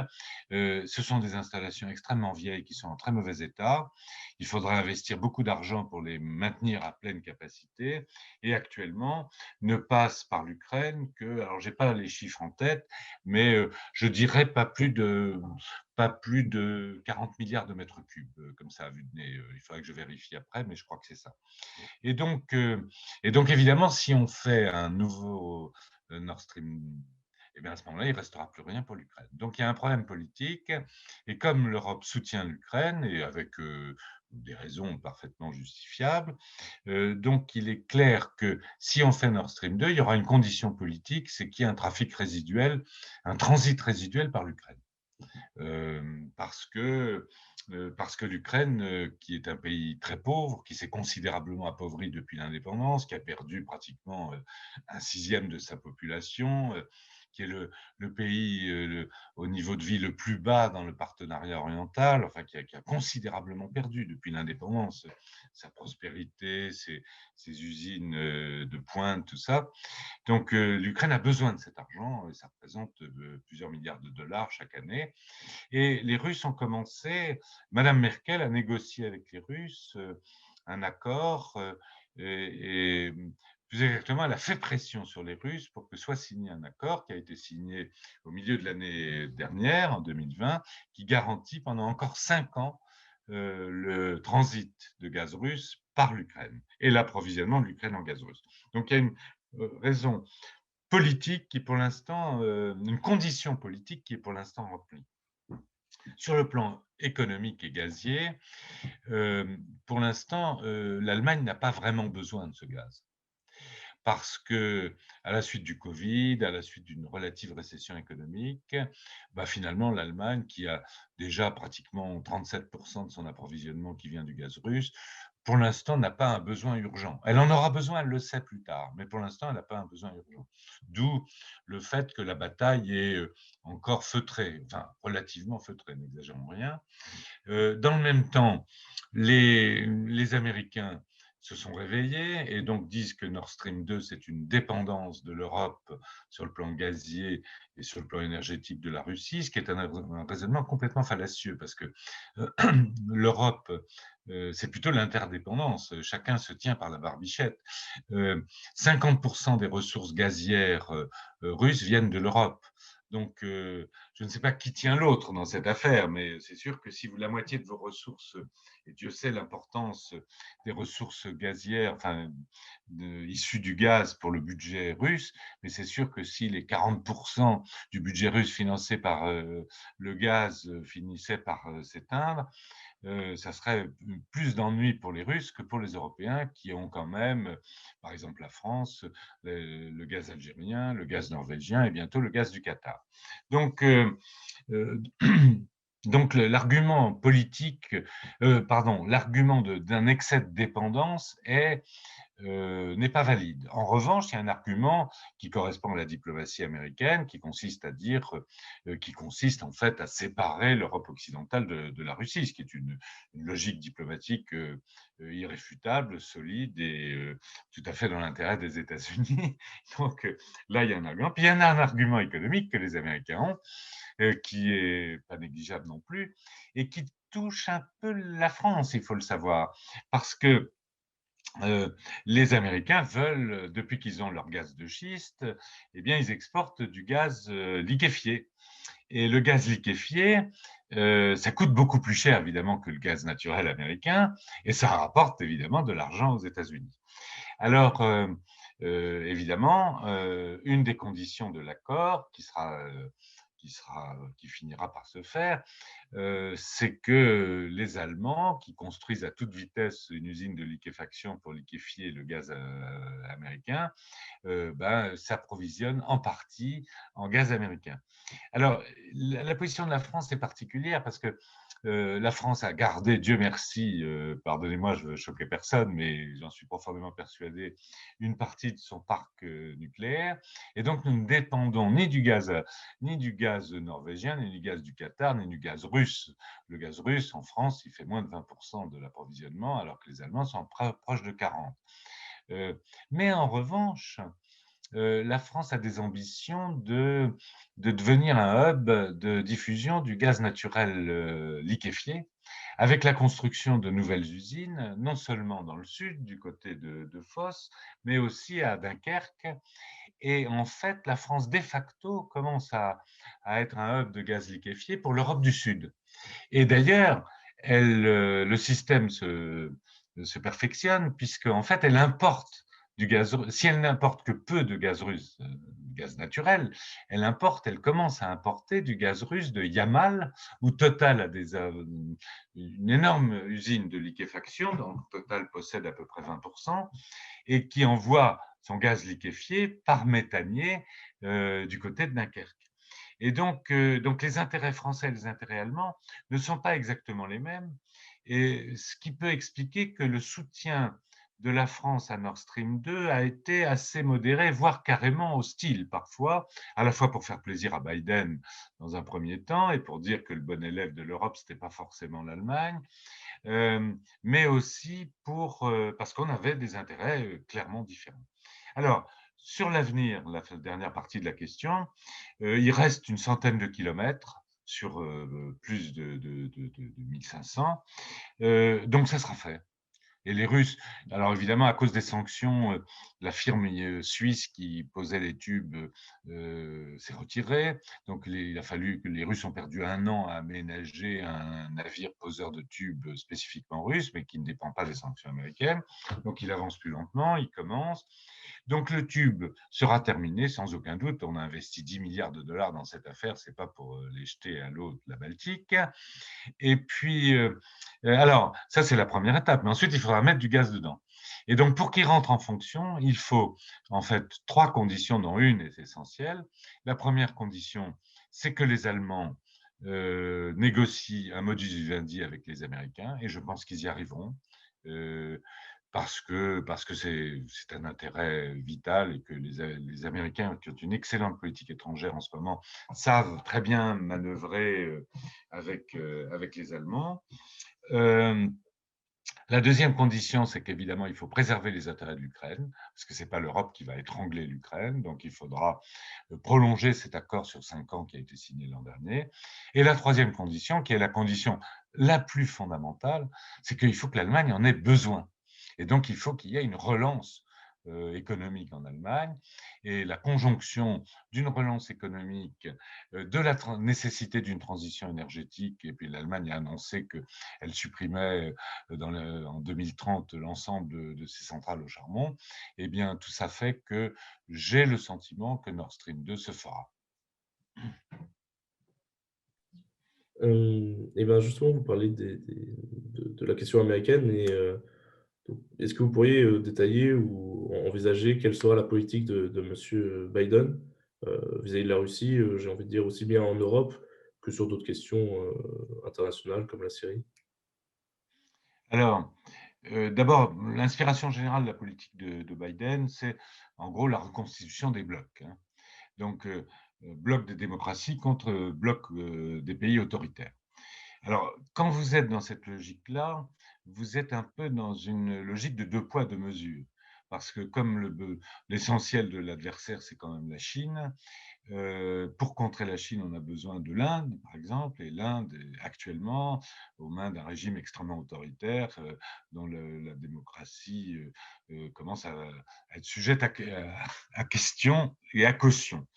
Ce sont des installations extrêmement vieilles qui sont en très mauvais état. Il faudra investir beaucoup d'argent pour les maintenir à pleine capacité. Et actuellement, ne passe par l'Ukraine que, alors j'ai pas les chiffres en tête, mais je dirais pas plus de 40 milliards de mètres cubes, comme ça à vue de nez. Il faudrait que je vérifie après, mais je crois que c'est ça. Et donc, évidemment, si on fait un nouveau Nord Stream, eh bien à ce moment-là, il ne restera plus rien pour l'Ukraine. Donc il y a un problème politique, et comme l'Europe soutient l'Ukraine, et avec des raisons parfaitement justifiables, donc il est clair que si on fait Nord Stream 2, il y aura une condition politique, c'est qu'il y ait un trafic résiduel, un transit résiduel par l'Ukraine. Parce que l'Ukraine, qui est un pays très pauvre, qui s'est considérablement appauvri depuis l'indépendance, qui a perdu pratiquement un sixième de sa population, qui est le pays au niveau de vie le plus bas dans le partenariat oriental, enfin qui a considérablement perdu depuis l'indépendance, sa prospérité, ses usines de pointe, tout ça. Donc l'Ukraine a besoin de cet argent, et ça représente plusieurs milliards de dollars chaque année. Et les Russes ont commencé, Madame Merkel a négocié avec les Russes un accord, et plus exactement, elle a fait pression sur les Russes pour que soit signé un accord qui a été signé au milieu de l'année dernière, en 2020, qui garantit pendant encore 5 ans le transit de gaz russe par l'Ukraine et l'approvisionnement de l'Ukraine en gaz russe. Donc il y a une raison politique qui, pour l'instant, une condition politique qui est pour l'instant remplie. Sur le plan économique et gazier, pour l'instant, l'Allemagne n'a pas vraiment besoin de ce gaz. Parce que, à la suite du Covid, à la suite d'une relative récession économique, bah, finalement, l'Allemagne, qui a déjà pratiquement 37% de son approvisionnement qui vient du gaz russe, pour l'instant, n'a pas un besoin urgent. Elle en aura besoin, elle le sait plus tard, mais pour l'instant, elle n'a pas un besoin urgent. D'où le fait que la bataille est encore feutrée, enfin relativement feutrée, n'exagérons rien. Dans le même temps, les Américains se sont réveillés et donc disent que Nord Stream 2, c'est une dépendance de l'Europe sur le plan gazier et sur le plan énergétique de la Russie, ce qui est un raisonnement complètement fallacieux parce que l'Europe, c'est plutôt l'interdépendance. Chacun se tient par la barbichette. 50% des ressources gazières russes viennent de l'Europe. Donc, je ne sais pas qui tient l'autre dans cette affaire, mais c'est sûr que si la moitié de vos ressources, et Dieu sait l'importance des ressources gazières, enfin, issues du gaz pour le budget russe, mais c'est sûr que si les 40% du budget russe financé par le gaz finissait par s'éteindre, ça serait plus d'ennuis pour les Russes que pour les Européens qui ont quand même, par exemple la France, le gaz algérien, le gaz norvégien et bientôt le gaz du Qatar. Donc, euh, donc l'argument politique, l'argument d'un excès de dépendance n'est pas valide. En revanche, il y a un argument qui correspond à la diplomatie américaine, qui consiste en fait à séparer l'Europe occidentale de la Russie, ce qui est une logique diplomatique irréfutable, solide et tout à fait dans l'intérêt des États-Unis. Donc là, il y a un argument. Puis il y en a un argument économique que les Américains ont, qui est pas négligeable non plus, et qui touche un peu la France, il faut le savoir, parce que les Américains veulent, depuis qu'ils ont leur gaz de schiste, eh bien, ils exportent du gaz liquéfié. Et le gaz liquéfié, ça coûte beaucoup plus cher, évidemment, que le gaz naturel américain, et ça rapporte évidemment de l'argent aux États-Unis. Alors, évidemment, une des conditions de l'accord qui finira par se faire, c'est que les Allemands, qui construisent à toute vitesse une usine de liquéfaction pour liquéfier le gaz américain, s'approvisionnent en partie en gaz américain. Alors, la position de la France est particulière parce que la France a gardé, Dieu merci, pardonnez-moi, je ne veux choquer personne, mais j'en suis profondément persuadé, une partie de son parc nucléaire. Et donc, nous ne dépendons ni du gaz norvégien, ni du gaz du Qatar, ni du gaz russe. Le gaz russe, en France, il fait moins de 20% de l'approvisionnement, alors que les Allemands sont proches de 40%. Mais en revanche, la France a des ambitions de devenir un hub de diffusion du gaz naturel liquéfié, avec la construction de nouvelles usines, non seulement dans le sud, du côté de Fos, mais aussi à Dunkerque. Et en fait, la France, de facto, commence à être un hub de gaz liquéfié pour l'Europe du Sud. Et d'ailleurs, le système se perfectionne, puisque en fait, elle importe du gaz. Si elle n'importe que peu de gaz russe, gaz naturel, elle commence à importer du gaz russe de Yamal, où Total a une énorme usine de liquéfaction, dont Total possède à peu près 20%, et qui envoie son gaz liquéfié par méthanier du côté de Dunkerque. Et donc les intérêts français et les intérêts allemands ne sont pas exactement les mêmes, et ce qui peut expliquer que le soutien de la France à Nord Stream 2 a été assez modéré, voire carrément hostile parfois, à la fois pour faire plaisir à Biden dans un premier temps et pour dire que le bon élève de l'Europe, ce n'était pas forcément l'Allemagne, mais aussi parce qu'on avait des intérêts clairement différents. Alors, sur l'avenir, la dernière partie de la question, il reste une centaine de kilomètres sur plus de 1500, donc ça sera fait. Et les Russes, alors évidemment, à cause des sanctions, la firme suisse qui posait les tubes s'est retirée. Donc, il a fallu que les Russes ont perdu 1 an à aménager un navire poseur de tubes spécifiquement russe, mais qui ne dépend pas des sanctions américaines. Donc, il avance plus lentement, il commence. Donc, le tube sera terminé sans aucun doute. On a investi 10 milliards de dollars dans cette affaire. C'est pas pour les jeter à l'eau de la Baltique. Et puis, alors, ça, c'est la première étape. Mais ensuite, il faudra mettre du gaz dedans. Et donc, pour qu'il rentre en fonction, il faut en fait 3 conditions, dont une est essentielle. La première condition, c'est que les Allemands négocient un modus vivendi avec les Américains, et je pense qu'ils y arriveront. Parce que c'est un intérêt vital et que les Américains, qui ont une excellente politique étrangère en ce moment, savent très bien manœuvrer avec les Allemands. La deuxième condition, c'est qu'évidemment, il faut préserver les intérêts de l'Ukraine, parce que ce n'est pas l'Europe qui va étrangler l'Ukraine, donc il faudra prolonger cet accord sur 5 ans qui a été signé l'an dernier. Et la troisième condition, qui est la condition la plus fondamentale, c'est qu'il faut que l'Allemagne en ait besoin. Et donc, il faut qu'il y ait une relance économique en Allemagne, et la conjonction d'une relance économique, de la nécessité d'une transition énergétique, et puis l'Allemagne a annoncé qu'elle supprimait en 2030 l'ensemble de ses centrales au charbon, eh bien tout ça fait que j'ai le sentiment que Nord Stream 2 se fera. Et ben justement, vous parlez de la question américaine et donc, est-ce que vous pourriez détailler ou envisager quelle sera la politique de Monsieur Biden vis-à-vis de la Russie, j'ai envie de dire aussi bien en Europe que sur d'autres questions internationales comme la Syrie? Alors, d'abord, l'inspiration générale de la politique de Biden, c'est en gros la reconstitution des blocs, hein. Donc, bloc des démocraties contre bloc des pays autoritaires. Alors, quand vous êtes dans cette logique-là, vous êtes un peu dans une logique de 2 poids, 2 mesures. Parce que comme l'essentiel de l'adversaire, c'est quand même la Chine, pour contrer la Chine, on a besoin de l'Inde, par exemple, et l'Inde est actuellement aux mains d'un régime extrêmement autoritaire dont la démocratie commence à être sujette à question et à caution.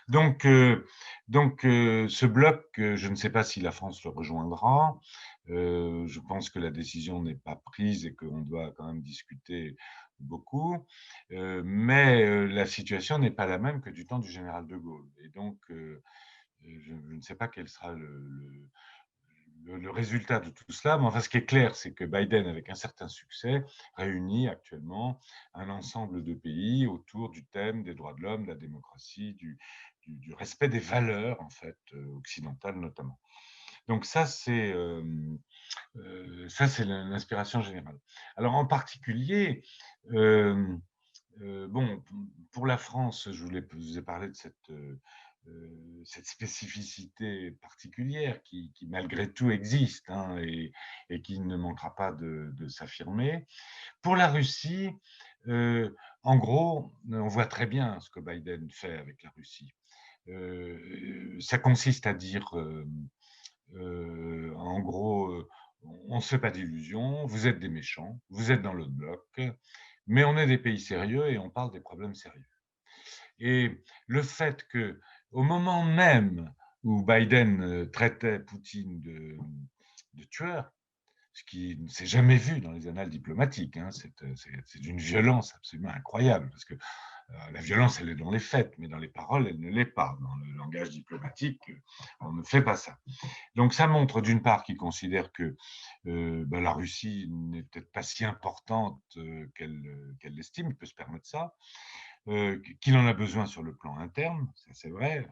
Donc, ce bloc, je ne sais pas si la France le rejoindra. Je pense que la décision n'est pas prise et qu'on doit quand même discuter beaucoup. Mais la situation n'est pas la même que du temps du général de Gaulle. Et donc, je ne sais pas quel sera le résultat de tout cela. Mais enfin, ce qui est clair, c'est que Biden, avec un certain succès, réunit actuellement un ensemble de pays autour du thème des droits de l'homme, de la démocratie, du respect des valeurs en fait occidentales notamment. Donc ça c'est l'inspiration générale. Alors en particulier, bon, pour la France, je vous ai parlé de cette spécificité particulière qui malgré tout existe, hein, et qui ne manquera pas de s'affirmer. Pour la Russie, en gros, on voit très bien ce que Biden fait avec la Russie. Ça consiste à dire, en gros, on ne se fait pas d'illusions, vous êtes des méchants, vous êtes dans l'autre bloc, mais on est des pays sérieux et on parle des problèmes sérieux. Et le fait que, au moment même où Biden traitait Poutine de tueur, ce qui ne s'est jamais vu dans les annales diplomatiques, hein, c'est d'une violence absolument incroyable, parce que la violence, elle est dans les faits, mais dans les paroles, elle ne l'est pas. Dans le langage diplomatique, on ne fait pas ça. Donc ça montre d'une part qu'il considère que la Russie n'est peut-être pas si importante qu'elle l'estime, il peut se permettre ça, qu'il en a besoin sur le plan interne, ça c'est vrai,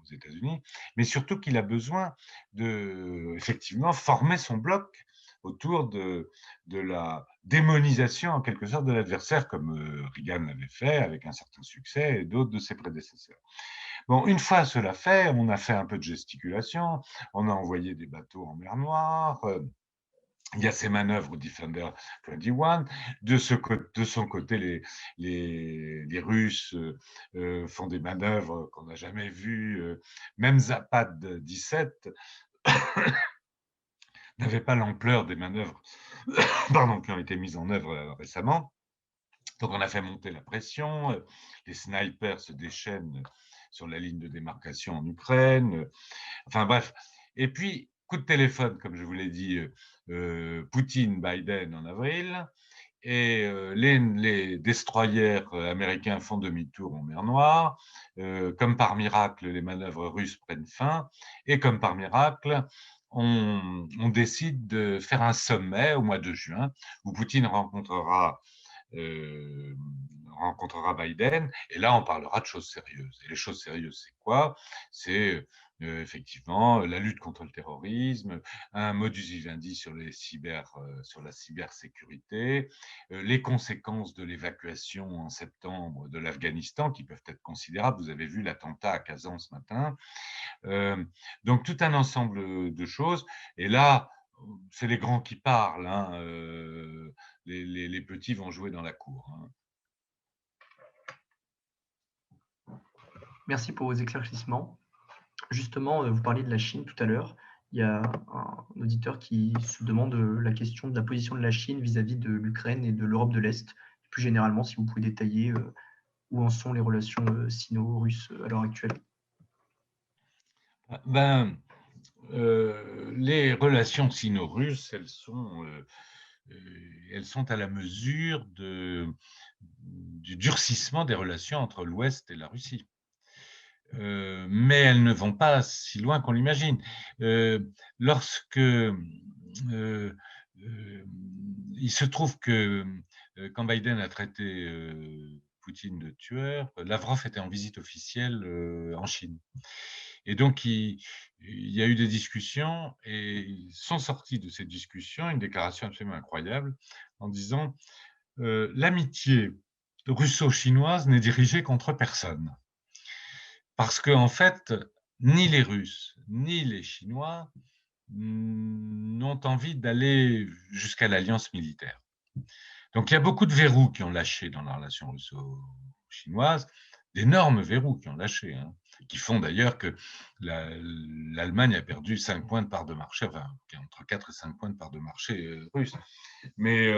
aux États-Unis, mais surtout qu'il a besoin de, effectivement, former son bloc autour de la démonisation en quelque sorte de l'adversaire, comme Reagan l'avait fait avec un certain succès et d'autres de ses prédécesseurs. Bon, une fois cela fait, on a fait un peu de gesticulation, on a envoyé des bateaux en mer Noire, il y a ces manœuvres Defender 21. De son côté, les Russes font des manœuvres qu'on n'a jamais vues, même Zapad 17. n'avait pas l'ampleur des manœuvres pardon, qui ont été mises en œuvre récemment. Donc on a fait monter la pression, les snipers se déchaînent sur la ligne de démarcation en Ukraine, enfin bref. Et puis, coup de téléphone, comme je vous l'ai dit, Poutine-Biden en avril, et les destroyers américains font demi-tour en mer Noire. Comme par miracle, les manœuvres russes prennent fin. Et comme par miracle, on décide de faire un sommet au mois de juin où Poutine euh, rencontrera Biden, et là, on parlera de choses sérieuses. Et les choses sérieuses, c'est quoi? C'est effectivement la lutte contre le terrorisme, un modus vivendi sur sur la cybersécurité, les conséquences de l'évacuation en septembre de l'Afghanistan, qui peuvent être considérables. Vous avez vu l'attentat à Kazan ce matin. Euh, donc, tout un ensemble de choses. Et là, c'est les grands qui parlent, hein. Les petits vont jouer dans la cour, hein. Merci pour vos éclaircissements. Justement, vous parliez de la Chine tout à l'heure. Il y a un auditeur qui se demande la question de la position de la Chine vis-à-vis de l'Ukraine et de l'Europe de l'Est. Plus généralement, si vous pouvez détailler où en sont les relations sino-russes à l'heure actuelle. Ben, les relations sino-russes, elles sont à la mesure du durcissement des relations entre l'Ouest et la Russie. Mais elles ne vont pas si loin qu'on l'imagine. Lorsque il se trouve que quand Biden a traité Poutine de tueur, Lavrov était en visite officielle en Chine. Et donc, il y a eu des discussions et sont sortis de ces discussions une déclaration absolument incroyable en disant l'amitié russo-chinoise n'est dirigée contre personne. Parce qu'en fait, ni les Russes, ni les Chinois n'ont envie d'aller jusqu'à l'alliance militaire. Donc il y a beaucoup de verrous qui ont lâché dans la relation russo-chinoise, d'énormes verrous qui ont lâché, hein, qui font d'ailleurs que l'Allemagne a perdu 5 points de part de marché, enfin entre 4 et 5 points de part de marché russe. Mais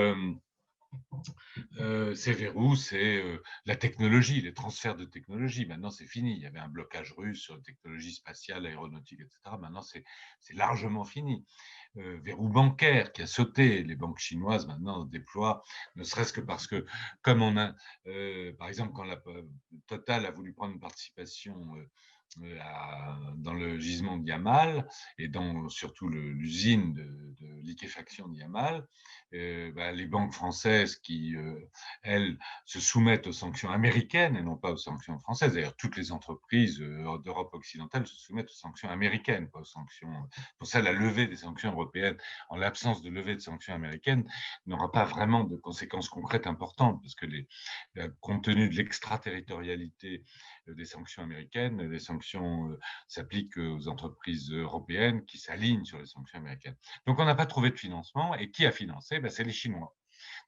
ces verrous, c'est la technologie, les transferts de technologie. Maintenant, c'est fini. Il y avait un blocage russe sur la technologie spatiale, aéronautique, etc. Maintenant, c'est largement fini. Verrou bancaire qui a sauté. Les banques chinoises, maintenant, déploient, ne serait-ce que parce que, comme on a, par exemple, quand Total a voulu prendre une participation dans le gisement de Yamal et dans surtout l'usine de liquéfaction de Yamal, les banques françaises qui, elles, se soumettent aux sanctions américaines et non pas aux sanctions françaises. D'ailleurs, toutes les entreprises d'Europe occidentale se soumettent aux sanctions américaines, pas aux sanctions. Pour ça, la levée des sanctions européennes, en l'absence de levée de sanctions américaines, n'aura pas vraiment de conséquences concrètes importantes, parce que compte tenu de l'extraterritorialité des sanctions américaines, les sanctions s'appliquent aux entreprises européennes qui s'alignent sur les sanctions américaines. Donc, on n'a pas trouvé de financement. Et qui a financé? C'est les Chinois.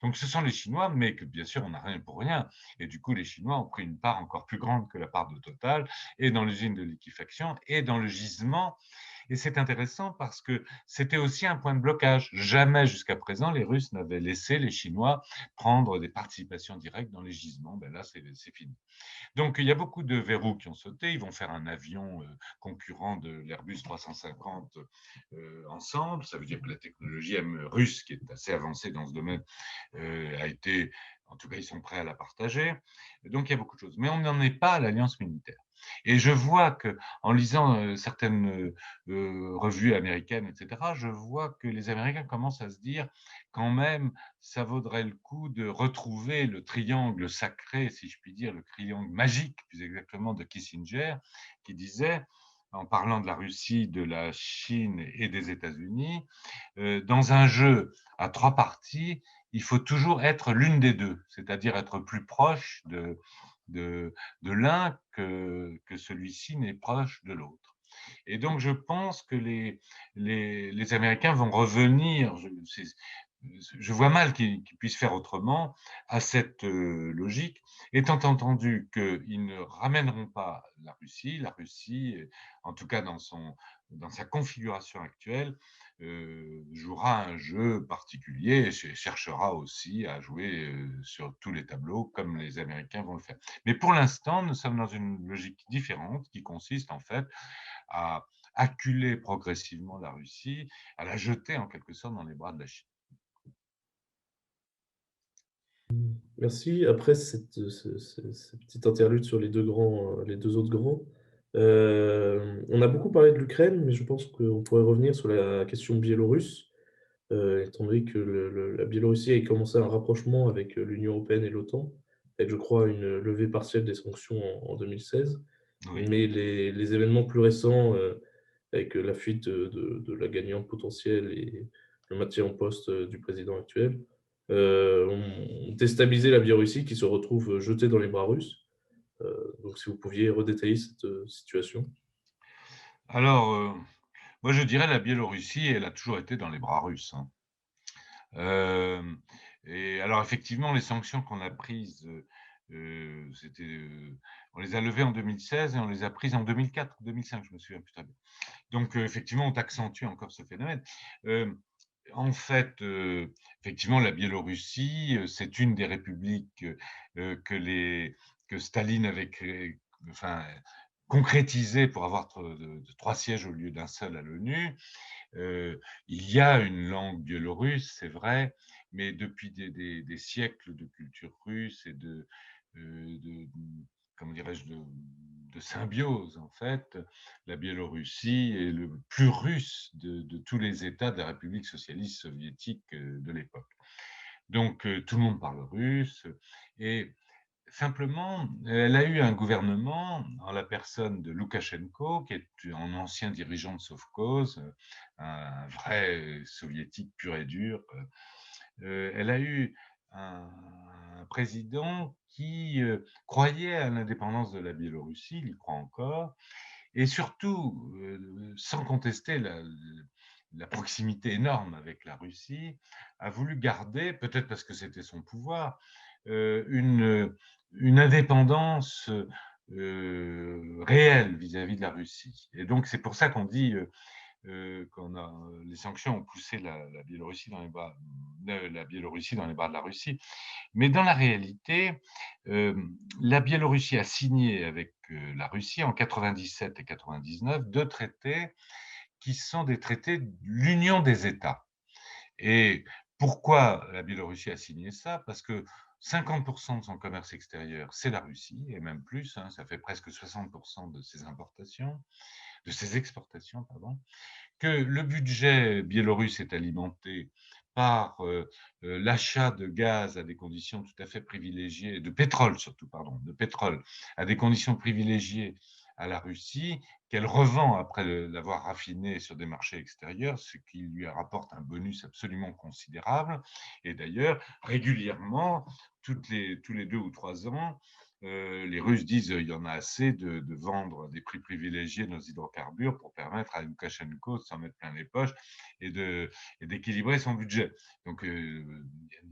Donc, ce sont les Chinois, mais que bien sûr, on n'a rien pour rien. Et du coup, les Chinois ont pris une part encore plus grande que la part de Total, et dans l'usine de liquéfaction, et dans le gisement. Et c'est intéressant parce que c'était aussi un point de blocage. Jamais jusqu'à présent, les Russes n'avaient laissé les Chinois prendre des participations directes dans les gisements. Là, c'est fini. Donc, il y a beaucoup de verrous qui ont sauté. Ils vont faire un avion concurrent de l'Airbus 350 ensemble. Ça veut dire que la technologie russe, qui est assez avancée dans ce domaine, a été, en tout cas, ils sont prêts à la partager. Donc, il y a beaucoup de choses. Mais on n'en est pas à l'alliance militaire. Et je vois que, en lisant certaines revues américaines, etc., je vois que les Américains commencent à se dire, quand même, ça vaudrait le coup de retrouver le triangle sacré, si je puis dire, le triangle magique, plus exactement, de Kissinger, qui disait, en parlant de la Russie, de la Chine et des États-Unis, dans un jeu à 3 parties, il faut toujours être l'une des deux, c'est-à-dire être plus proche de l'un que celui-ci n'est proche de l'autre. Et donc, je pense que les Américains vont revenir, je vois mal qu'ils puissent faire autrement à cette logique, étant entendu qu'ils ne ramèneront pas la Russie. La Russie, en tout cas dans sa configuration actuelle, jouera un jeu particulier et cherchera aussi à jouer sur tous les tableaux comme les Américains vont le faire. Mais pour l'instant, nous sommes dans une logique différente qui consiste en fait à acculer progressivement la Russie, à la jeter en quelque sorte dans les bras de la Chine. Merci. Après cette petite interlude sur les deux autres grands, on a beaucoup parlé de l'Ukraine, mais je pense qu'on pourrait revenir sur la question biélorusse, étant donné que la Biélorussie a commencé un rapprochement avec l'Union européenne et l'OTAN, avec, je crois, une levée partielle des sanctions en 2016. Oui. Mais les événements plus récents, avec la fuite de la gagnante potentielle et le maintien en poste du président actuel, ont déstabilisé la Biélorussie qui se retrouve jetée dans les bras russes. Donc si vous pouviez redétailler cette situation. Alors, moi je dirais la Biélorussie, elle a toujours été dans les bras russes, hein. Hem Et alors effectivement, les sanctions qu'on a prises, c'était, on les a levées en 2016 et on les a prises en 2004, 2005, je me souviens plus très bien. Donc, effectivement, on accentue encore ce phénomène. Hem, En fait, effectivement, la Biélorussie, c'est une des républiques, que Staline avait créé, enfin, concrétisées pour avoir 3 sièges au lieu d'un seul à l'ONU. Il y a une langue biélorusse, c'est vrai, mais depuis des siècles de culture russe et de comment dirais-je, de symbiose, en fait, la Biélorussie est le plus russe de tous les États de la République socialiste soviétique de l'époque. Donc, tout le monde parle russe et simplement, elle a eu un gouvernement en la personne de Loukachenko, qui est un ancien dirigeant de Sovkhoz, un vrai soviétique pur et dur. Elle a eu un président qui croyait à l'indépendance de la Biélorussie, il y croit encore, et surtout, sans contester la proximité énorme avec la Russie, a voulu garder, peut-être parce que c'était son pouvoir, une indépendance réelle vis-à-vis de la Russie. Et donc, c'est pour ça qu'on dit qu'on a les sanctions ont poussé la Biélorussie dans les bras, la Biélorussie dans les bras de la Russie. Mais dans la réalité, la Biélorussie a signé avec la Russie en 97 et 99 deux traités qui sont des traités de l'Union des États. Et pourquoi la Biélorussie a signé ça? Parce que 50% de son commerce extérieur, c'est la Russie, et même plus, hein, ça fait presque 60% de ses importations, de ses exportations, pardon, que le budget biélorusse est alimenté par l'achat de gaz à des conditions tout à fait privilégiées, de pétrole surtout, pardon, de pétrole à des conditions privilégiées à la Russie, qu'elle revend après l'avoir raffiné sur des marchés extérieurs, ce qui lui rapporte un bonus absolument considérable. Et d'ailleurs, régulièrement, tous les 2 ou 3 ans, les Russes disent qu'il y en a assez de vendre à des prix privilégiés nos hydrocarbures pour permettre à Loukachenko de s'en mettre plein les poches et d'équilibrer son budget. Donc, il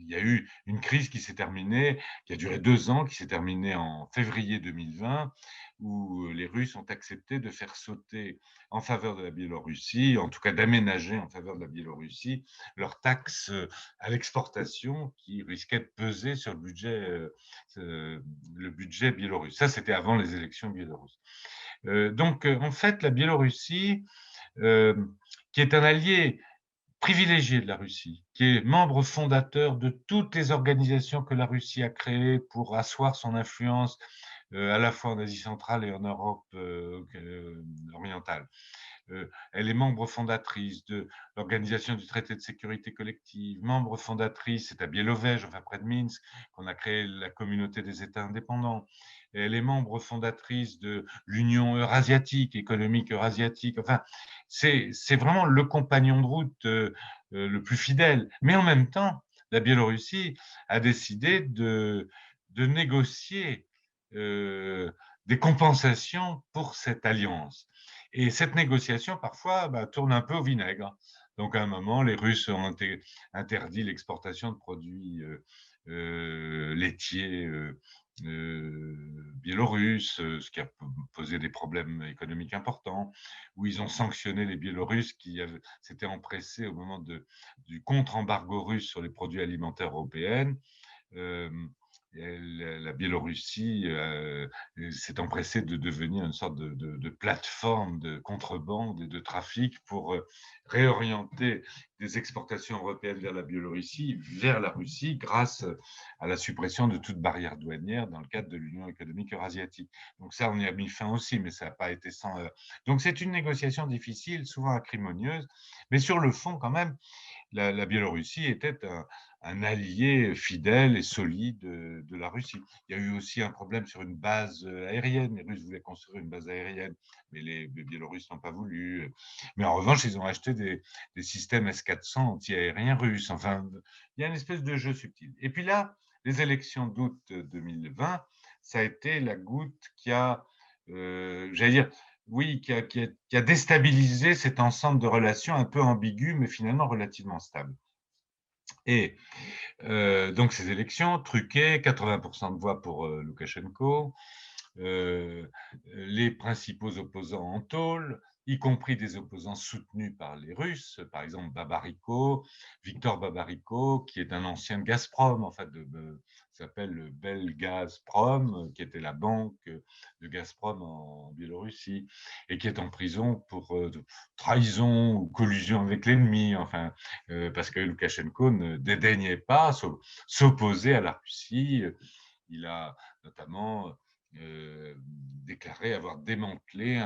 y a eu une crise qui s'est terminée, qui a duré 2 ans, qui s'est terminée en février 2020, où les Russes ont accepté de faire sauter en faveur de la Biélorussie, en tout cas d'aménager en faveur de la Biélorussie, leurs taxes à l'exportation qui risquaient de peser sur le budget biélorusse. Ça, c'était avant les élections biélorusses. Donc, en fait, la Biélorussie, euh, qui est un allié privilégié de la Russie, qui est membre fondateur de toutes les organisations que la Russie a créées pour asseoir son influence à la fois en Asie centrale et en Europe orientale. Elle est membre fondatrice de l'Organisation du traité de sécurité collective, membre fondatrice, c'est à Bielovège, enfin près de Minsk, qu'on a créé la communauté des États indépendants. Elle est membre fondatrice de l'Union eurasiatique, économique eurasiatique. Enfin, c'est vraiment le compagnon de route le plus fidèle. Mais en même temps, la Biélorussie a décidé de négocier des compensations pour cette alliance. Et cette négociation, parfois, tourne un peu au vinaigre. Donc, à un moment, les Russes ont interdit l'exportation de produits laitiers biélorusses, ce qui a posé des problèmes économiques importants, où ils ont sanctionné les Biélorusses qui s'étaient empressés au moment du contre-embargo russe sur les produits alimentaires européens. La Biélorussie s'est empressée de devenir une sorte de plateforme de contrebande et de trafic pour réorienter des exportations européennes vers la Biélorussie, vers la Russie, grâce à la suppression de toute barrière douanière dans le cadre de l'Union économique eurasiatique. Donc ça, on y a mis fin aussi, mais ça n'a pas été sans heurts. Donc c'est une négociation difficile, souvent acrimonieuse, mais sur le fond, quand même, la Biélorussie était un allié fidèle et solide de la Russie. Il y a eu aussi un problème sur une base aérienne. Les Russes voulaient construire une base aérienne, mais les Biélorusses n'ont pas voulu. Mais en revanche, ils ont acheté des systèmes S-400 anti-aériens russes. Enfin, il y a une espèce de jeu subtil. Et puis là, les élections d'août 2020, ça a été la goutte qui a, j'allais dire, oui, qui a déstabilisé cet ensemble de relations un peu ambiguës, mais finalement relativement stables. Et donc ces élections truquées, 80% de voix pour Loukachenko, les principaux opposants en tôle, y compris des opposants soutenus par les Russes, par exemple Babariko, Viktor Babariko, qui est un ancien de Gazprom, en fait, s'appelle le Belgazprom, qui était la banque de Gazprom en Biélorussie, et qui est en prison pour trahison ou collusion avec l'ennemi, enfin, parce que Loukachenko ne dédaignait pas s'opposer à la Russie. Il a notamment déclaré avoir démantelé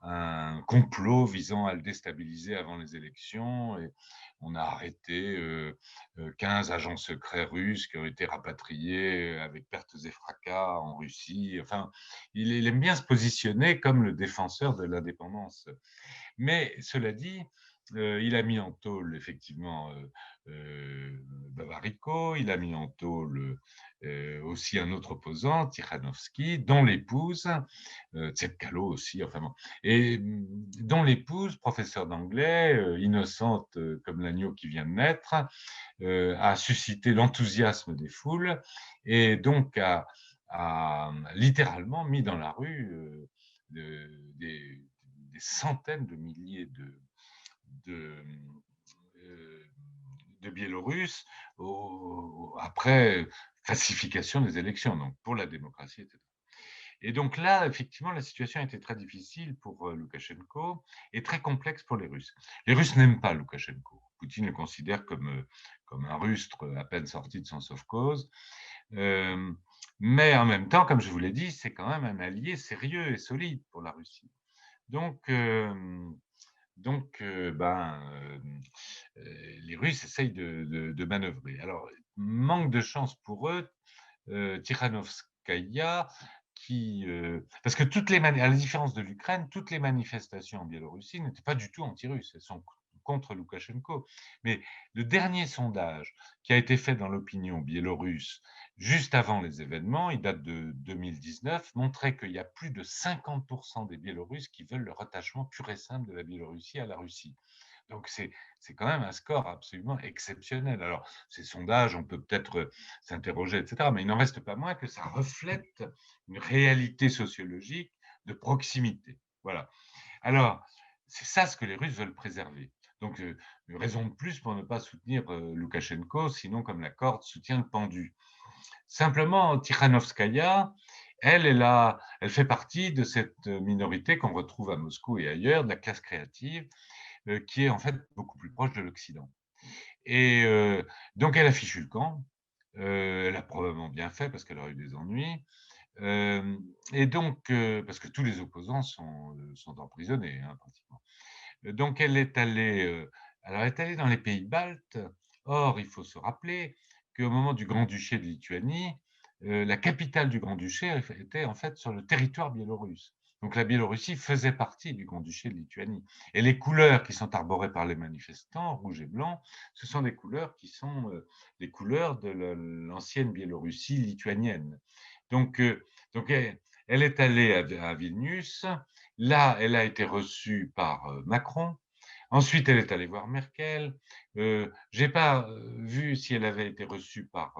un complot visant à le déstabiliser avant les élections. Et on a arrêté 15 agents secrets russes qui ont été rapatriés avec pertes et fracas en Russie. Enfin, il aime bien se positionner comme le défenseur de l'indépendance. Mais cela dit, il a mis en tôle effectivement Babariko, il a mis en tôle aussi un autre opposant, Tikhanovsky, dont l'épouse, Tsepkalo aussi, enfin bon, et dont l'épouse, professeure d'anglais, innocente comme l'agneau qui vient de naître, a suscité l'enthousiasme des foules et donc a littéralement mis dans la rue des centaines de milliers de, de Biélorusses après falsification des élections, donc pour la démocratie, etc. Et donc là, effectivement, la situation était très difficile pour Loukachenko et très complexe pour les Russes. Les Russes n'aiment pas Loukachenko. Poutine le considère comme un rustre à peine sorti de son sauve-cause. Mais en même temps, comme je vous l'ai dit, c'est quand même un allié sérieux et solide pour la Russie. Donc, les Russes essayent de manœuvrer. Alors, manque de chance pour eux, Tikhanovskaya, parce que à la différence de l'Ukraine, toutes les manifestations en Biélorussie n'étaient pas du tout anti-russes, elles sont contre Loukachenko. Mais le dernier sondage qui a été fait dans l'opinion biélorusse juste avant les événements, il date de 2019, montrait qu'il y a plus de 50% des Biélorusses qui veulent le rattachement pur et simple de la Biélorussie à la Russie. Donc, c'est quand même un score absolument exceptionnel. Alors, ces sondages, on peut peut-être s'interroger, etc., mais il n'en reste pas moins que ça reflète une réalité sociologique de proximité. Voilà. Alors, c'est ça ce que les Russes veulent préserver. Donc, une raison de plus pour ne pas soutenir Loukachenko, sinon comme la corde soutient le pendu. Simplement, Tikhanovskaya, elle fait partie de cette minorité qu'on retrouve à Moscou et ailleurs, de la classe créative, qui est en fait beaucoup plus proche de l'Occident. Et donc, elle a fichu le camp. Elle a probablement bien fait parce qu'elle aurait eu des ennuis. Et donc, parce que tous les opposants sont emprisonnés, hein, pratiquement. Donc, elle est allée dans les pays baltes. Or, il faut se rappeler qu'au moment du Grand-Duché de Lituanie, la capitale du Grand-Duché était en fait sur le territoire biélorusse. Donc la Biélorussie faisait partie du Grand-Duché de Lituanie. Et les couleurs qui sont arborées par les manifestants, rouge et blanc, ce sont des couleurs qui sont les couleurs de l'ancienne Biélorussie lituanienne. Donc, elle est allée à Vilnius. Là, elle a été reçue par Macron Ensuite, elle est allée voir Merkel. Je n'ai pas vu si elle avait été reçue par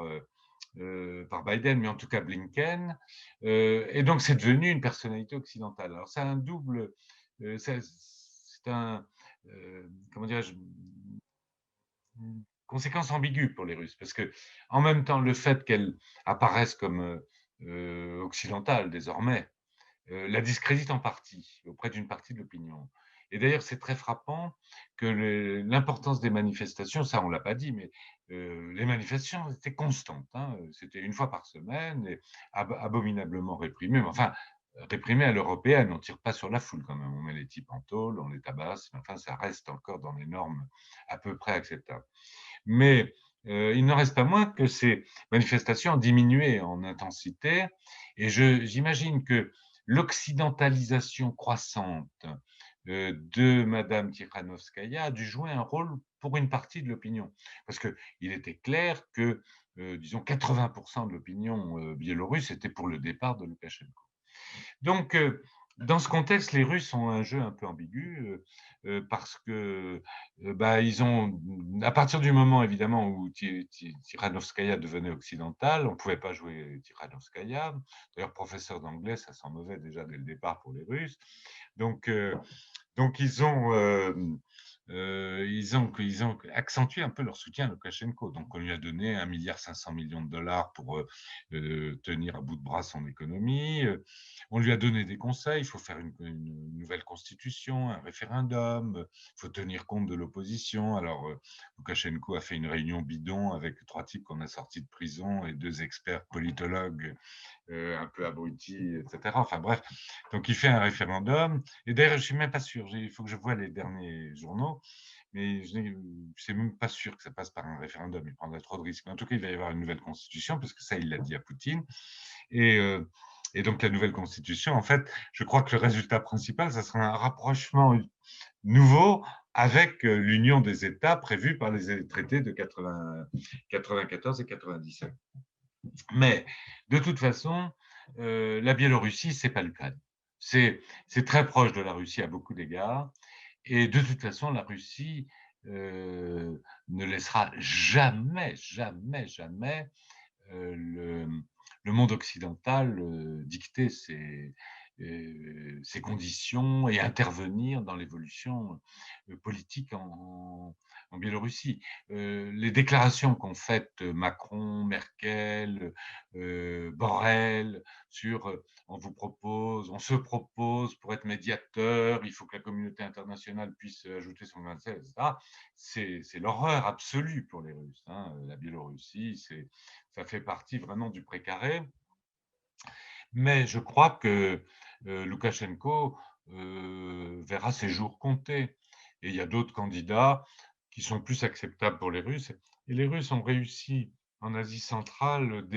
Biden, mais en tout cas Blinken. Et donc, c'est devenu une personnalité occidentale. Alors, c'est un double, c'est un, comment dirais-je, une conséquence ambiguë pour les Russes, parce que en même temps, le fait qu'elle apparaisse comme occidentale désormais, la discrédite en partie, auprès d'une partie de l'opinion. Et d'ailleurs, c'est très frappant que l'importance des manifestations, ça on ne l'a pas dit, mais les manifestations étaient constantes. Hein, c'était une fois par semaine, et abominablement réprimées. Mais enfin, réprimées à l'européenne, on ne tire pas sur la foule quand même. On met les types en tôle, on les tabasse, mais enfin, ça reste encore dans les normes à peu près acceptables. Mais il n'en reste pas moins que ces manifestations ont diminué en intensité, et j'imagine que l'occidentalisation croissante de Madame Tikhanovskaya a dû jouer un rôle pour une partie de l'opinion. Parce qu'il était clair que, disons, 80% de l'opinion biélorusse était pour le départ de Loukachenko. Donc, dans ce contexte, les Russes ont un jeu un peu ambigu parce que ils ont, à partir du moment évidemment où Tikhanovskaya devenait occidentale, on ne pouvait pas jouer Tikhanovskaya. D'ailleurs, professeur d'anglais, ça sent mauvais déjà dès le départ pour les Russes. Donc, donc ils ont accentué un peu leur soutien à Loukachenko. Donc, on lui a donné 1,5 milliard de dollars pour tenir à bout de bras son économie. On lui a donné des conseils. Il faut faire une nouvelle constitution, un référendum. Il faut tenir compte de l'opposition. Alors, Loukachenko a fait une réunion bidon avec 3 types qu'on a sortis de prison et 2 experts politologues un peu abrutis, etc. Enfin bref, donc il fait un référendum. Et d'ailleurs, je ne suis même pas sûr, il faut que je voie les derniers journaux, mais je ne suis même pas sûr que ça passe par un référendum, il prendrait trop de risques. Mais en tout cas, il va y avoir une nouvelle constitution, parce que ça, il l'a dit à Poutine. Et donc, la nouvelle constitution, en fait, je crois que le résultat principal, ça sera un rapprochement nouveau avec l'union des États prévue par les traités de 94 et 97. Mais de toute façon, la Biélorussie, c'est pas l'Ukraine. C'est très proche de la Russie à beaucoup d'égards. Et de toute façon, la Russie ne laissera jamais, jamais, jamais le monde occidental dicter ses conditions et intervenir dans l'évolution politique en Biélorussie. Les déclarations qu'ont faites Macron, Merkel, Borrell sur on se propose pour être médiateur, il faut que la communauté internationale puisse ajouter son 27, etc. C'est l'horreur absolue pour les Russes. Hein. La Biélorussie, ça fait partie vraiment du précaré. Mais je crois que Loukachenko verra ses jours comptés. Et il y a d'autres candidats qui sont plus acceptables pour les Russes. Et les Russes ont réussi en Asie centrale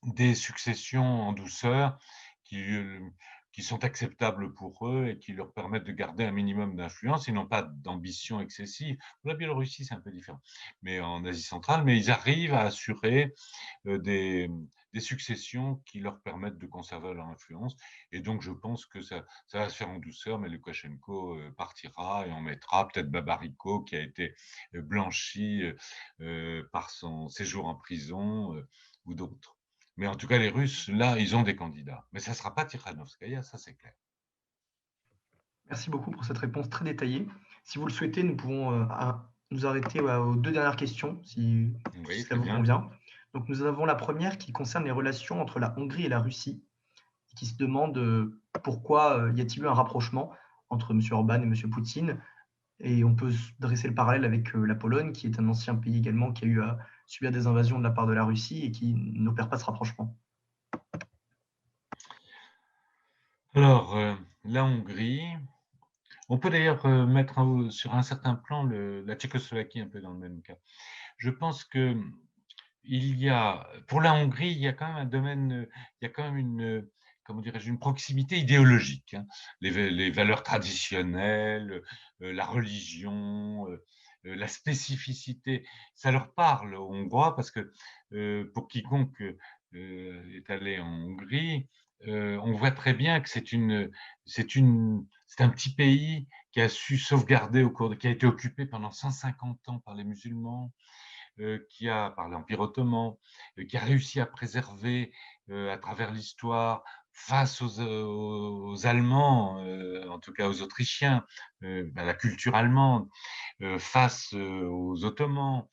des successions en douceur qui sont acceptables pour eux et qui leur permettent de garder un minimum d'influence. Ils n'ont pas d'ambition excessive. Pour la Biélorussie, c'est un peu différent, mais en Asie centrale, mais ils arrivent à assurer des successions qui leur permettent de conserver leur influence. Et donc, je pense que ça va se faire en douceur, mais Loukachenko partira et on mettra peut-être Babariko, qui a été blanchi par son séjour en prison, ou d'autres. Mais en tout cas, les Russes, là, ils ont des candidats. Mais ça ne sera pas Tikhanovskaya, ça c'est clair. Merci beaucoup pour cette réponse très détaillée. Si vous le souhaitez, nous pouvons nous arrêter aux 2 dernières questions, si Oui, cela très vous bien. convient. Donc, nous avons la première qui concerne les relations entre la Hongrie et la Russie, qui se demande pourquoi y a-t-il eu un rapprochement entre M. Orban et M. Poutine. Et on peut dresser le parallèle avec la Pologne, qui est un ancien pays également qui a eu à subir des invasions de la part de la Russie et qui n'opère pas ce rapprochement. Alors, la Hongrie, on peut d'ailleurs mettre sur un certain plan la Tchécoslovaquie un peu dans le même cas. Je pense que pour la Hongrie, il y a quand même un domaine, il y a quand même comment dirais-je, une proximité idéologique. Hein. Les valeurs traditionnelles, la religion, la spécificité, ça leur parle aux Hongrois parce que pour quiconque est allé en Hongrie, on voit très bien que c'est un petit pays qui a su sauvegarder qui a été occupé pendant 150 ans par les musulmans, par l'Empire ottoman, qui a réussi à préserver à travers l'histoire face aux Allemands, en tout cas aux Autrichiens, la culture allemande, face aux Ottomans,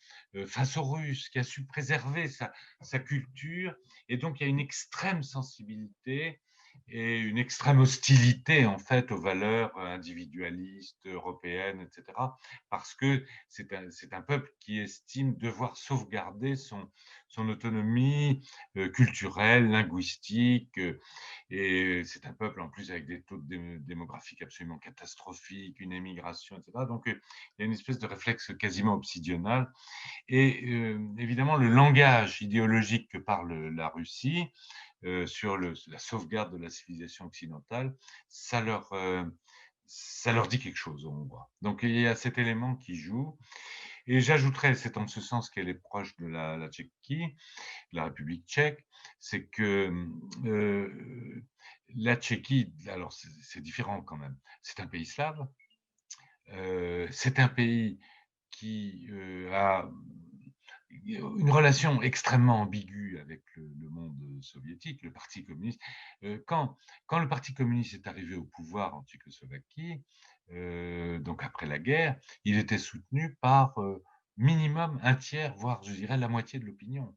face aux Russes, qui a su préserver sa culture. Et donc, il y a une extrême sensibilité et une extrême hostilité en fait aux valeurs individualistes européennes, etc. Parce que c'est un peuple qui estime devoir sauvegarder son autonomie culturelle, linguistique, et c'est un peuple en plus avec des taux démographiques absolument catastrophiques, une émigration, etc. Donc il y a une espèce de réflexe quasiment obsidional. Et évidemment, le langage idéologique que parle la Russie sur la sauvegarde de la civilisation occidentale, ça leur dit quelque chose aux Hongrois. Donc il y a cet élément qui joue. Et j'ajouterais, c'est en ce sens qu'elle est proche de la Tchéquie, de la République tchèque, c'est que la Tchéquie, alors c'est différent quand même, c'est un pays slave, c'est un pays qui a une relation extrêmement ambiguë avec le monde soviétique, le Parti communiste. Quand le Parti communiste est arrivé au pouvoir en Tchécoslovaquie, donc après la guerre, il était soutenu par minimum un tiers, voire je dirais la moitié de l'opinion.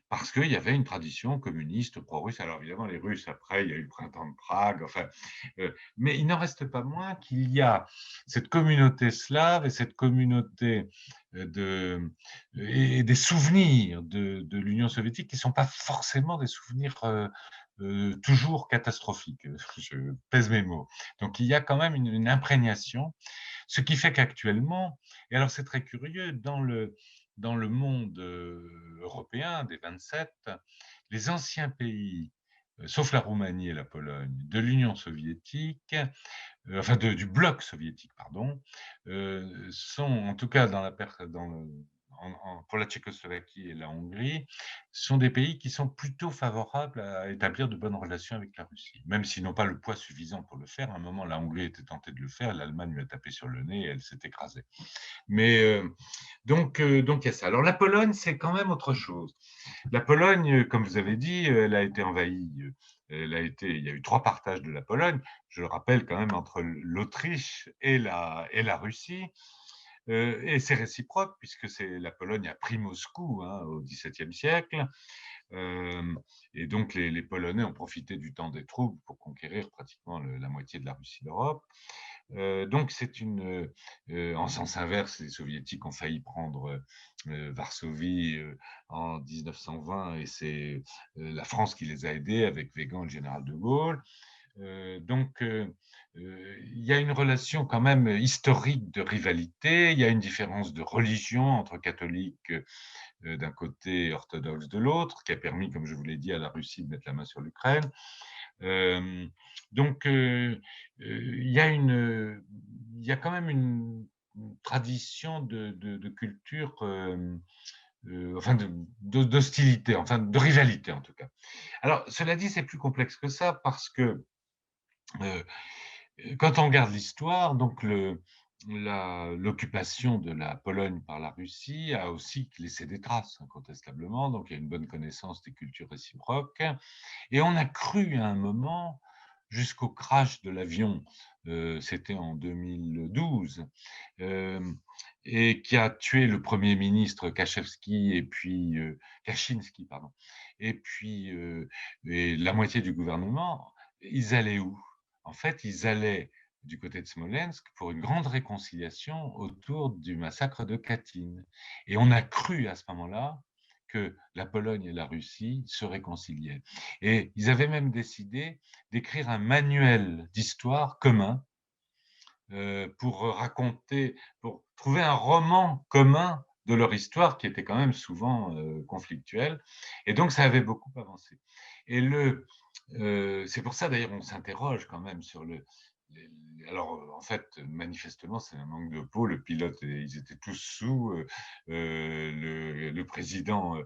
Parce qu'il y avait une tradition communiste pro-russe. Alors évidemment, les Russes, après, il y a eu le printemps de Prague, enfin, mais il n'en reste pas moins qu'il y a cette communauté slave et cette communauté et des souvenirs de l'Union soviétique qui ne sont pas forcément des souvenirs toujours catastrophiques. Je pèse mes mots. Donc il y a quand même une imprégnation, ce qui fait qu'actuellement, et alors c'est très curieux, dans le monde européen des 27, les anciens pays, sauf la Roumanie et la Pologne, de l'Union soviétique, enfin du bloc soviétique, pardon, sont en tout cas pour la Tchécoslovaquie et la Hongrie, sont des pays qui sont plutôt favorables à établir de bonnes relations avec la Russie, même s'ils n'ont pas le poids suffisant pour le faire. À un moment, la Hongrie était tentée de le faire, l'Allemagne lui a tapé sur le nez et elle s'est écrasée. Mais donc il y a ça. Alors la Pologne, c'est quand même autre chose. La Pologne, comme vous avez dit, elle a été envahie. Il y a eu 3 partages de la Pologne, je le rappelle quand même, entre l'Autriche et la Russie. Et c'est réciproque, puisque la Pologne a pris Moscou au XVIIe siècle. Et donc les Polonais ont profité du temps des troupes pour conquérir pratiquement la moitié de la Russie d'Europe. Donc c'est en sens inverse, les Soviétiques ont failli prendre Varsovie en 1920 et c'est la France qui les a aidés avec Weygand et le général de Gaulle. Donc il y a une relation quand même historique de rivalité, il y a une différence de religion entre catholiques d'un côté et orthodoxes de l'autre, qui a permis, comme je vous l'ai dit, à la Russie de mettre la main sur l'Ukraine. Donc, il y a quand même une tradition de culture, enfin d'hostilité, enfin de rivalité en tout cas. Alors, cela dit, c'est plus complexe que ça parce que quand on regarde l'histoire, donc l'occupation de la Pologne par la Russie a aussi laissé des traces, incontestablement. Donc, il y a une bonne connaissance des cultures réciproques. Et on a cru à un moment, jusqu'au crash de l'avion, c'était en 2012, et qui a tué le Premier ministre Kaczynski, pardon, et puis et la moitié du gouvernement, ils allaient où? En fait, ils allaient du côté de Smolensk pour une grande réconciliation autour du massacre de Katyn. Et on a cru à ce moment-là que la Pologne et la Russie se réconciliaient. Et ils avaient même décidé d'écrire un manuel d'histoire commun pour trouver un roman commun de leur histoire qui était quand même souvent conflictuelle. Et donc, ça avait beaucoup avancé. Et c'est pour ça, d'ailleurs, on s'interroge quand même sur alors, en fait, manifestement, c'est un manque de peau. Le pilote, ils étaient tous sous. Le président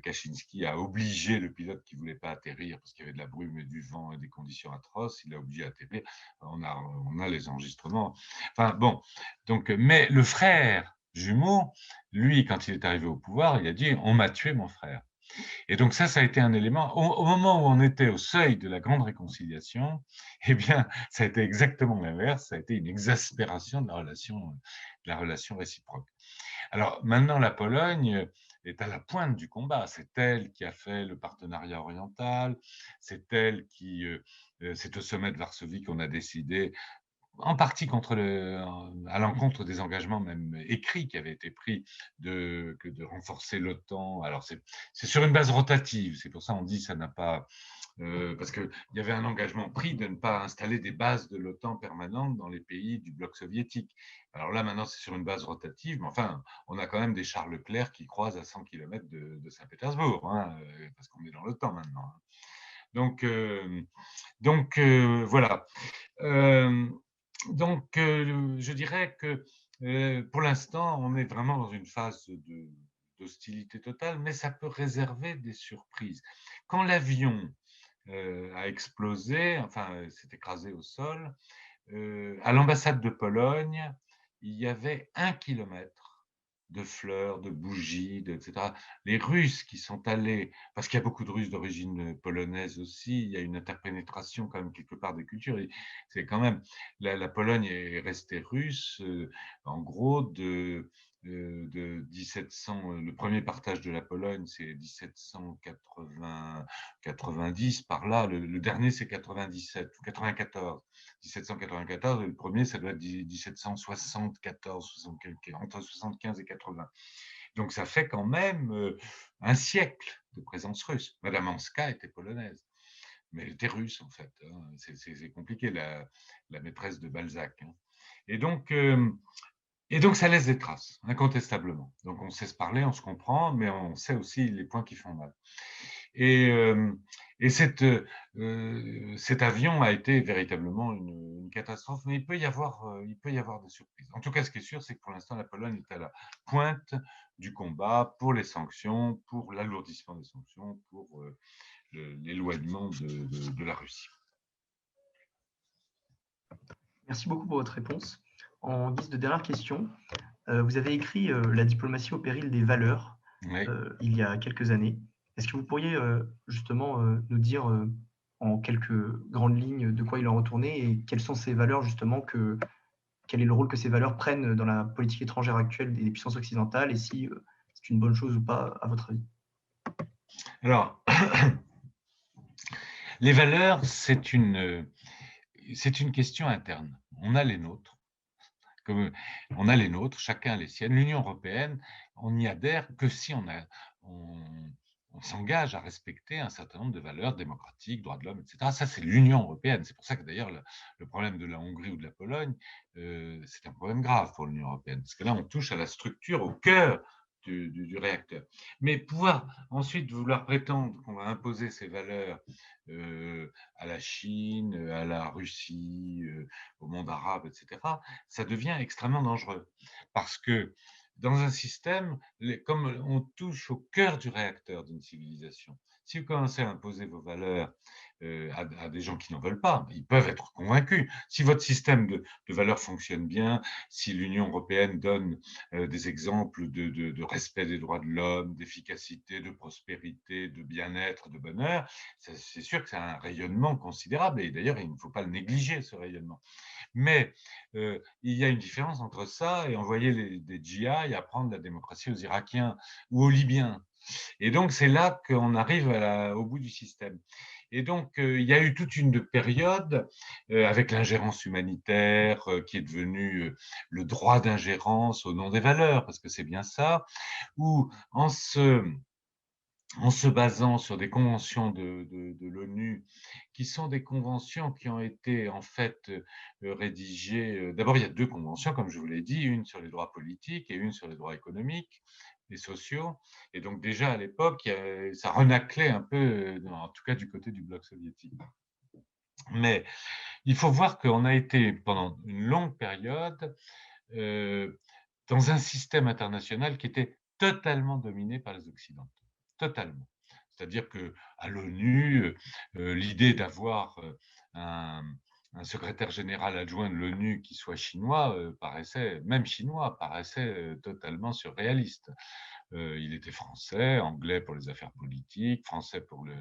Kaczynski a obligé le pilote qui ne voulait pas atterrir parce qu'il y avait de la brume et du vent et des conditions atroces. Il a obligé à atterrir. On a les enregistrements. Enfin, bon. Donc, mais le frère jumeau, lui, quand il est arrivé au pouvoir, il a dit « On m'a tué mon frère ». Et donc ça a été un élément. Au moment où on était au seuil de la grande réconciliation, eh bien, ça a été exactement l'inverse. Ça a été une exaspération de la relation réciproque. Alors maintenant, la Pologne est à la pointe du combat. C'est elle qui a fait le partenariat oriental. C'est elle qui, c'est au sommet de Varsovie qu'on a décidé en partie à l'encontre des engagements même écrits qui avaient été pris de renforcer l'OTAN. Alors c'est sur une base rotative, c'est pour ça qu'on dit ça n'a pas parce qu'il y avait un engagement pris de ne pas installer des bases de l'OTAN permanentes dans les pays du bloc soviétique. Alors là maintenant c'est sur une base rotative, mais enfin on a quand même des chars Leclerc qui croisent à 100 km de Saint-Pétersbourg, hein, parce qu'on est dans l'OTAN maintenant. Donc, voilà. Donc, je dirais que pour l'instant, on est vraiment dans une phase d'hostilité totale, mais ça peut réserver des surprises. Quand l'avion a explosé, enfin, s'est écrasé au sol, à l'ambassade de Pologne, il y avait 1 kilomètre de fleurs, de bougies, etc. Les Russes qui sont allés, parce qu'il y a beaucoup de Russes d'origine polonaise aussi, il y a une interpénétration quand même quelque part des cultures. C'est quand même, la Pologne est restée russe, en gros, de 1700, le premier partage de la Pologne, c'est 1790, par là, le dernier, c'est 97 ou 94. 1794, et le premier, ça doit être 1774, entre 75 et 80. Donc ça fait quand même un siècle de présence russe. Madame Hanska était polonaise, mais elle était russe en fait. Hein. C'est compliqué, la maîtresse de Balzac. Hein. Et donc, ça laisse des traces, incontestablement. Donc on sait se parler, on se comprend, mais on sait aussi les points qui font mal. Et, cet avion a été véritablement une catastrophe, mais il peut y avoir des surprises. En tout cas, ce qui est sûr, c'est que pour l'instant, la Pologne est à la pointe du combat pour les sanctions, pour l'alourdissement des sanctions, pour l'éloignement de la Russie. Merci beaucoup pour votre réponse. En guise de dernière question, vous avez écrit La diplomatie au péril des valeurs Oui. Il y a quelques années. Est-ce que vous pourriez justement nous dire en quelques grandes lignes de quoi il en retournait et quelles sont ces valeurs justement quel est le rôle que ces valeurs prennent dans la politique étrangère actuelle des puissances occidentales et si c'est une bonne chose ou pas à votre avis? Alors, les valeurs, c'est une question interne. On a les nôtres. On a les nôtres, chacun a les siennes. L'Union européenne, on n'y adhère que si on s'engage à respecter un certain nombre de valeurs démocratiques, droits de l'homme, etc. Ça, c'est l'Union européenne. C'est pour ça que d'ailleurs, le problème de la Hongrie ou de la Pologne, c'est un problème grave pour l'Union européenne. Parce que là, on touche à la structure, au cœur du réacteur. Mais pouvoir ensuite vouloir prétendre qu'on va imposer ces valeurs à la Chine, à la Russie, au monde arabe, etc., ça devient extrêmement dangereux. Parce que dans un système, comme on touche au cœur du réacteur d'une civilisation, si vous commencez à imposer vos valeurs à des gens qui n'en veulent pas, ils peuvent être convaincus. Si votre système de valeurs fonctionne bien, si l'Union européenne donne des exemples de respect des droits de l'homme, d'efficacité, de prospérité, de bien-être, de bonheur, c'est sûr que c'est un rayonnement considérable. Et d'ailleurs, il ne faut pas le négliger, ce rayonnement. Mais il y a une différence entre ça et envoyer des GI apprendre la démocratie aux Irakiens ou aux Libyens. Et donc, c'est là qu'on arrive au bout du système. Et donc, il y a eu toute une période avec l'ingérence humanitaire qui est devenue le droit d'ingérence au nom des valeurs, parce que c'est bien ça, où en se basant sur des conventions de l'ONU, qui sont des conventions qui ont été en fait rédigées. D'abord, il y a 2 conventions, comme je vous l'ai dit, une sur les droits politiques et une sur les droits économiques et sociaux. Et donc déjà à l'époque, ça renaclait un peu, en tout cas du côté du bloc soviétique. Mais il faut voir qu'on a été pendant une longue période dans un système international qui était totalement dominé par les Occidentaux, totalement. C'est-à-dire qu'à l'ONU, l'idée d'avoir un, un secrétaire général adjoint de l'ONU qui soit chinois paraissait, même chinois, paraissait totalement surréaliste. Il était français, anglais pour les affaires politiques, français pour le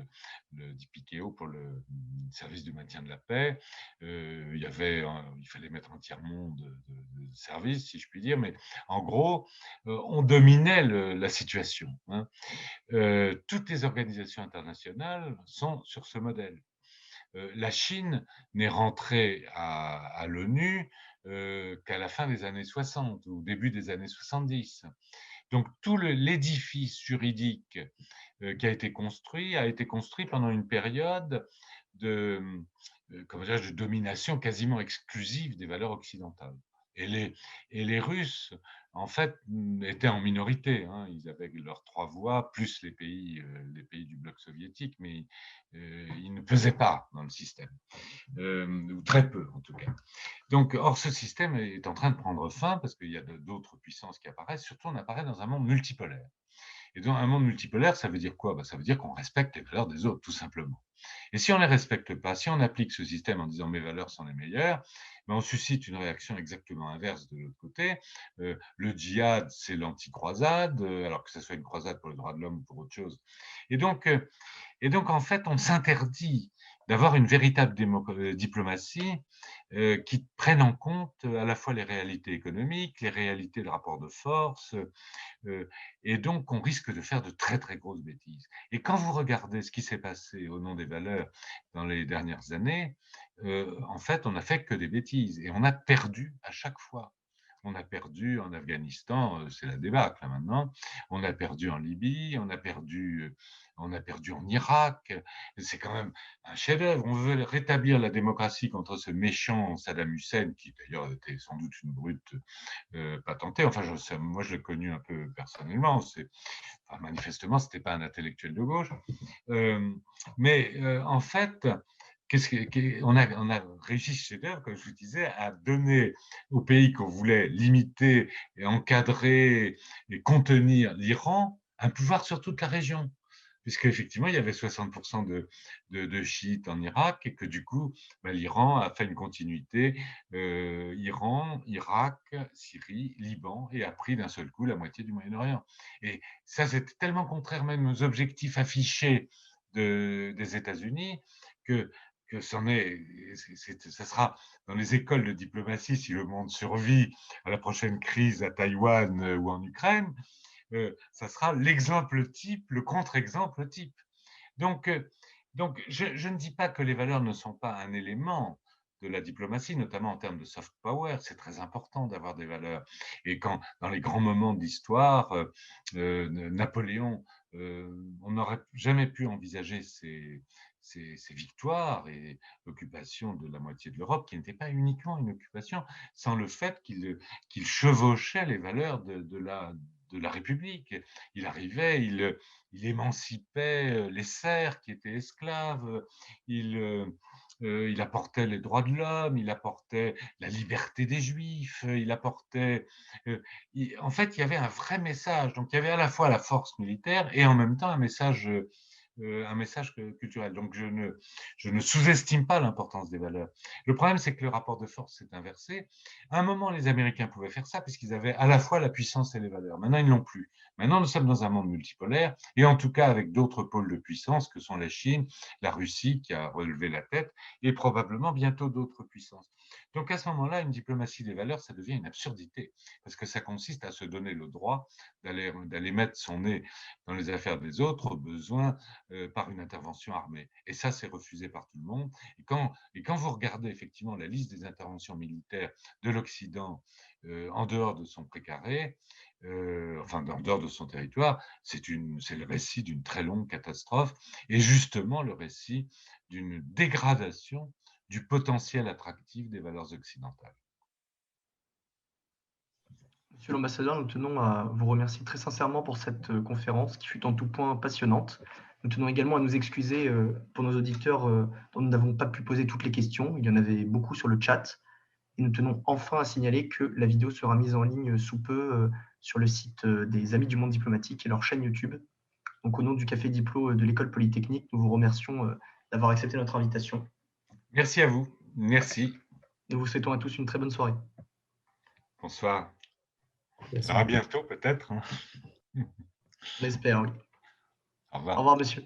DPKO, pour le service du maintien de la paix. Il fallait mettre un tiers-monde de service, si je puis dire, mais en gros, on dominait la situation. Hein. Toutes les organisations internationales sont sur ce modèle. La Chine n'est rentrée à l'ONU qu'à la fin des années 60 ou début des années 70. Donc tout l'édifice juridique qui a été construit pendant une période de, de domination quasiment exclusive des valeurs occidentales. Et les Russes, en fait, étaient en minorité. Hein. Ils avaient leurs 3 voix, plus les pays du bloc soviétique, mais ils ne pesaient pas dans le système, ou très peu en tout cas. Donc, or, ce système est en train de prendre fin parce qu'il y a d'autres puissances qui apparaissent. Surtout, on apparaît dans un monde multipolaire. Et dans un monde multipolaire, ça veut dire quoi? Ça veut dire qu'on respecte les valeurs des autres, tout simplement. Et si on ne les respecte pas, si on applique ce système en disant mes valeurs sont les meilleures, on suscite une réaction exactement inverse de l'autre côté. Le djihad, c'est l'anti-croisade, alors que ce soit une croisade pour les droits de l'homme ou pour autre chose. Et donc, en fait, on s'interdit d'avoir une véritable diplomatie qui prenne en compte à la fois les réalités économiques, les réalités de rapport de force, et donc on risque de faire de très très grosses bêtises. Et quand vous regardez ce qui s'est passé au nom des valeurs dans les dernières années, en fait, on n'a fait que des bêtises et on a perdu à chaque fois. On a perdu en Afghanistan, c'est la débâcle là, maintenant. On a perdu en Libye, on a perdu en Irak. C'est quand même un chef-d'œuvre. On veut rétablir la démocratie contre ce méchant Saddam Hussein, qui d'ailleurs était sans doute une brute patentée. Enfin, moi, je l'ai connu un peu personnellement. Manifestement, ce n'était pas un intellectuel de gauche. Mais en fait, on a réussi chez chef-d'œuvre, comme je vous disais, à donner aux pays qu'on voulait limiter et encadrer et contenir l'Iran un pouvoir sur toute la région. Puisqu'effectivement, il y avait 60% de chiites en Irak et que du coup, l'Iran a fait une continuité Iran, Irak, Syrie, Liban et a pris d'un seul coup la moitié du Moyen-Orient. Et ça, c'était tellement contraire même aux objectifs affichés des États-Unis que ça sera dans les écoles de diplomatie, si le monde survit à la prochaine crise à Taïwan ou en Ukraine, ça sera l'exemple type, le contre-exemple type. Donc, je ne dis pas que les valeurs ne sont pas un élément de la diplomatie, notamment en termes de soft power. C'est très important d'avoir des valeurs. Et quand, dans les grands moments de l'histoire, Napoléon, on n'aurait jamais pu envisager ces victoires et l'occupation de la moitié de l'Europe, qui n'était pas uniquement une occupation, sans le fait qu'il chevauchait les valeurs de la République. Il arrivait, il émancipait les serfs qui étaient esclaves, il apportait les droits de l'homme, il apportait la liberté des Juifs, il apportait... en fait, il y avait un vrai message. Donc, il y avait à la fois la force militaire et en même temps un message culturel. Donc, je ne sous-estime pas l'importance des valeurs. Le problème, c'est que le rapport de force s'est inversé. À un moment, les Américains pouvaient faire ça puisqu'ils avaient à la fois la puissance et les valeurs. Maintenant, ils ne l'ont plus. Maintenant, nous sommes dans un monde multipolaire et en tout cas avec d'autres pôles de puissance que sont la Chine, la Russie qui a relevé la tête et probablement bientôt d'autres puissances. Donc, à ce moment-là, une diplomatie des valeurs, ça devient une absurdité parce que ça consiste à se donner le droit d'aller mettre son nez dans les affaires des autres au besoin par une intervention armée. Et ça, c'est refusé par tout le monde. Et quand vous regardez effectivement la liste des interventions militaires de l'Occident en dehors de son précaré, en dehors de son territoire, c'est le récit d'une très longue catastrophe et justement le récit d'une dégradation du potentiel attractif des valeurs occidentales. Monsieur l'ambassadeur, nous tenons à vous remercier très sincèrement pour cette conférence qui fut en tout point passionnante. Nous tenons également à nous excuser pour nos auditeurs dont nous n'avons pas pu poser toutes les questions. Il y en avait beaucoup sur le chat. Et nous tenons enfin à signaler que la vidéo sera mise en ligne sous peu sur le site des Amis du Monde Diplomatique et leur chaîne YouTube. Donc, au nom du Café Diplo de l'École Polytechnique, nous vous remercions d'avoir accepté notre invitation. Merci à vous. Merci. Nous vous souhaitons à tous une très bonne soirée. Bonsoir. Merci Alors, à beaucoup. bientôt, peut-être. On espère, oui. Au revoir. Au revoir, monsieur.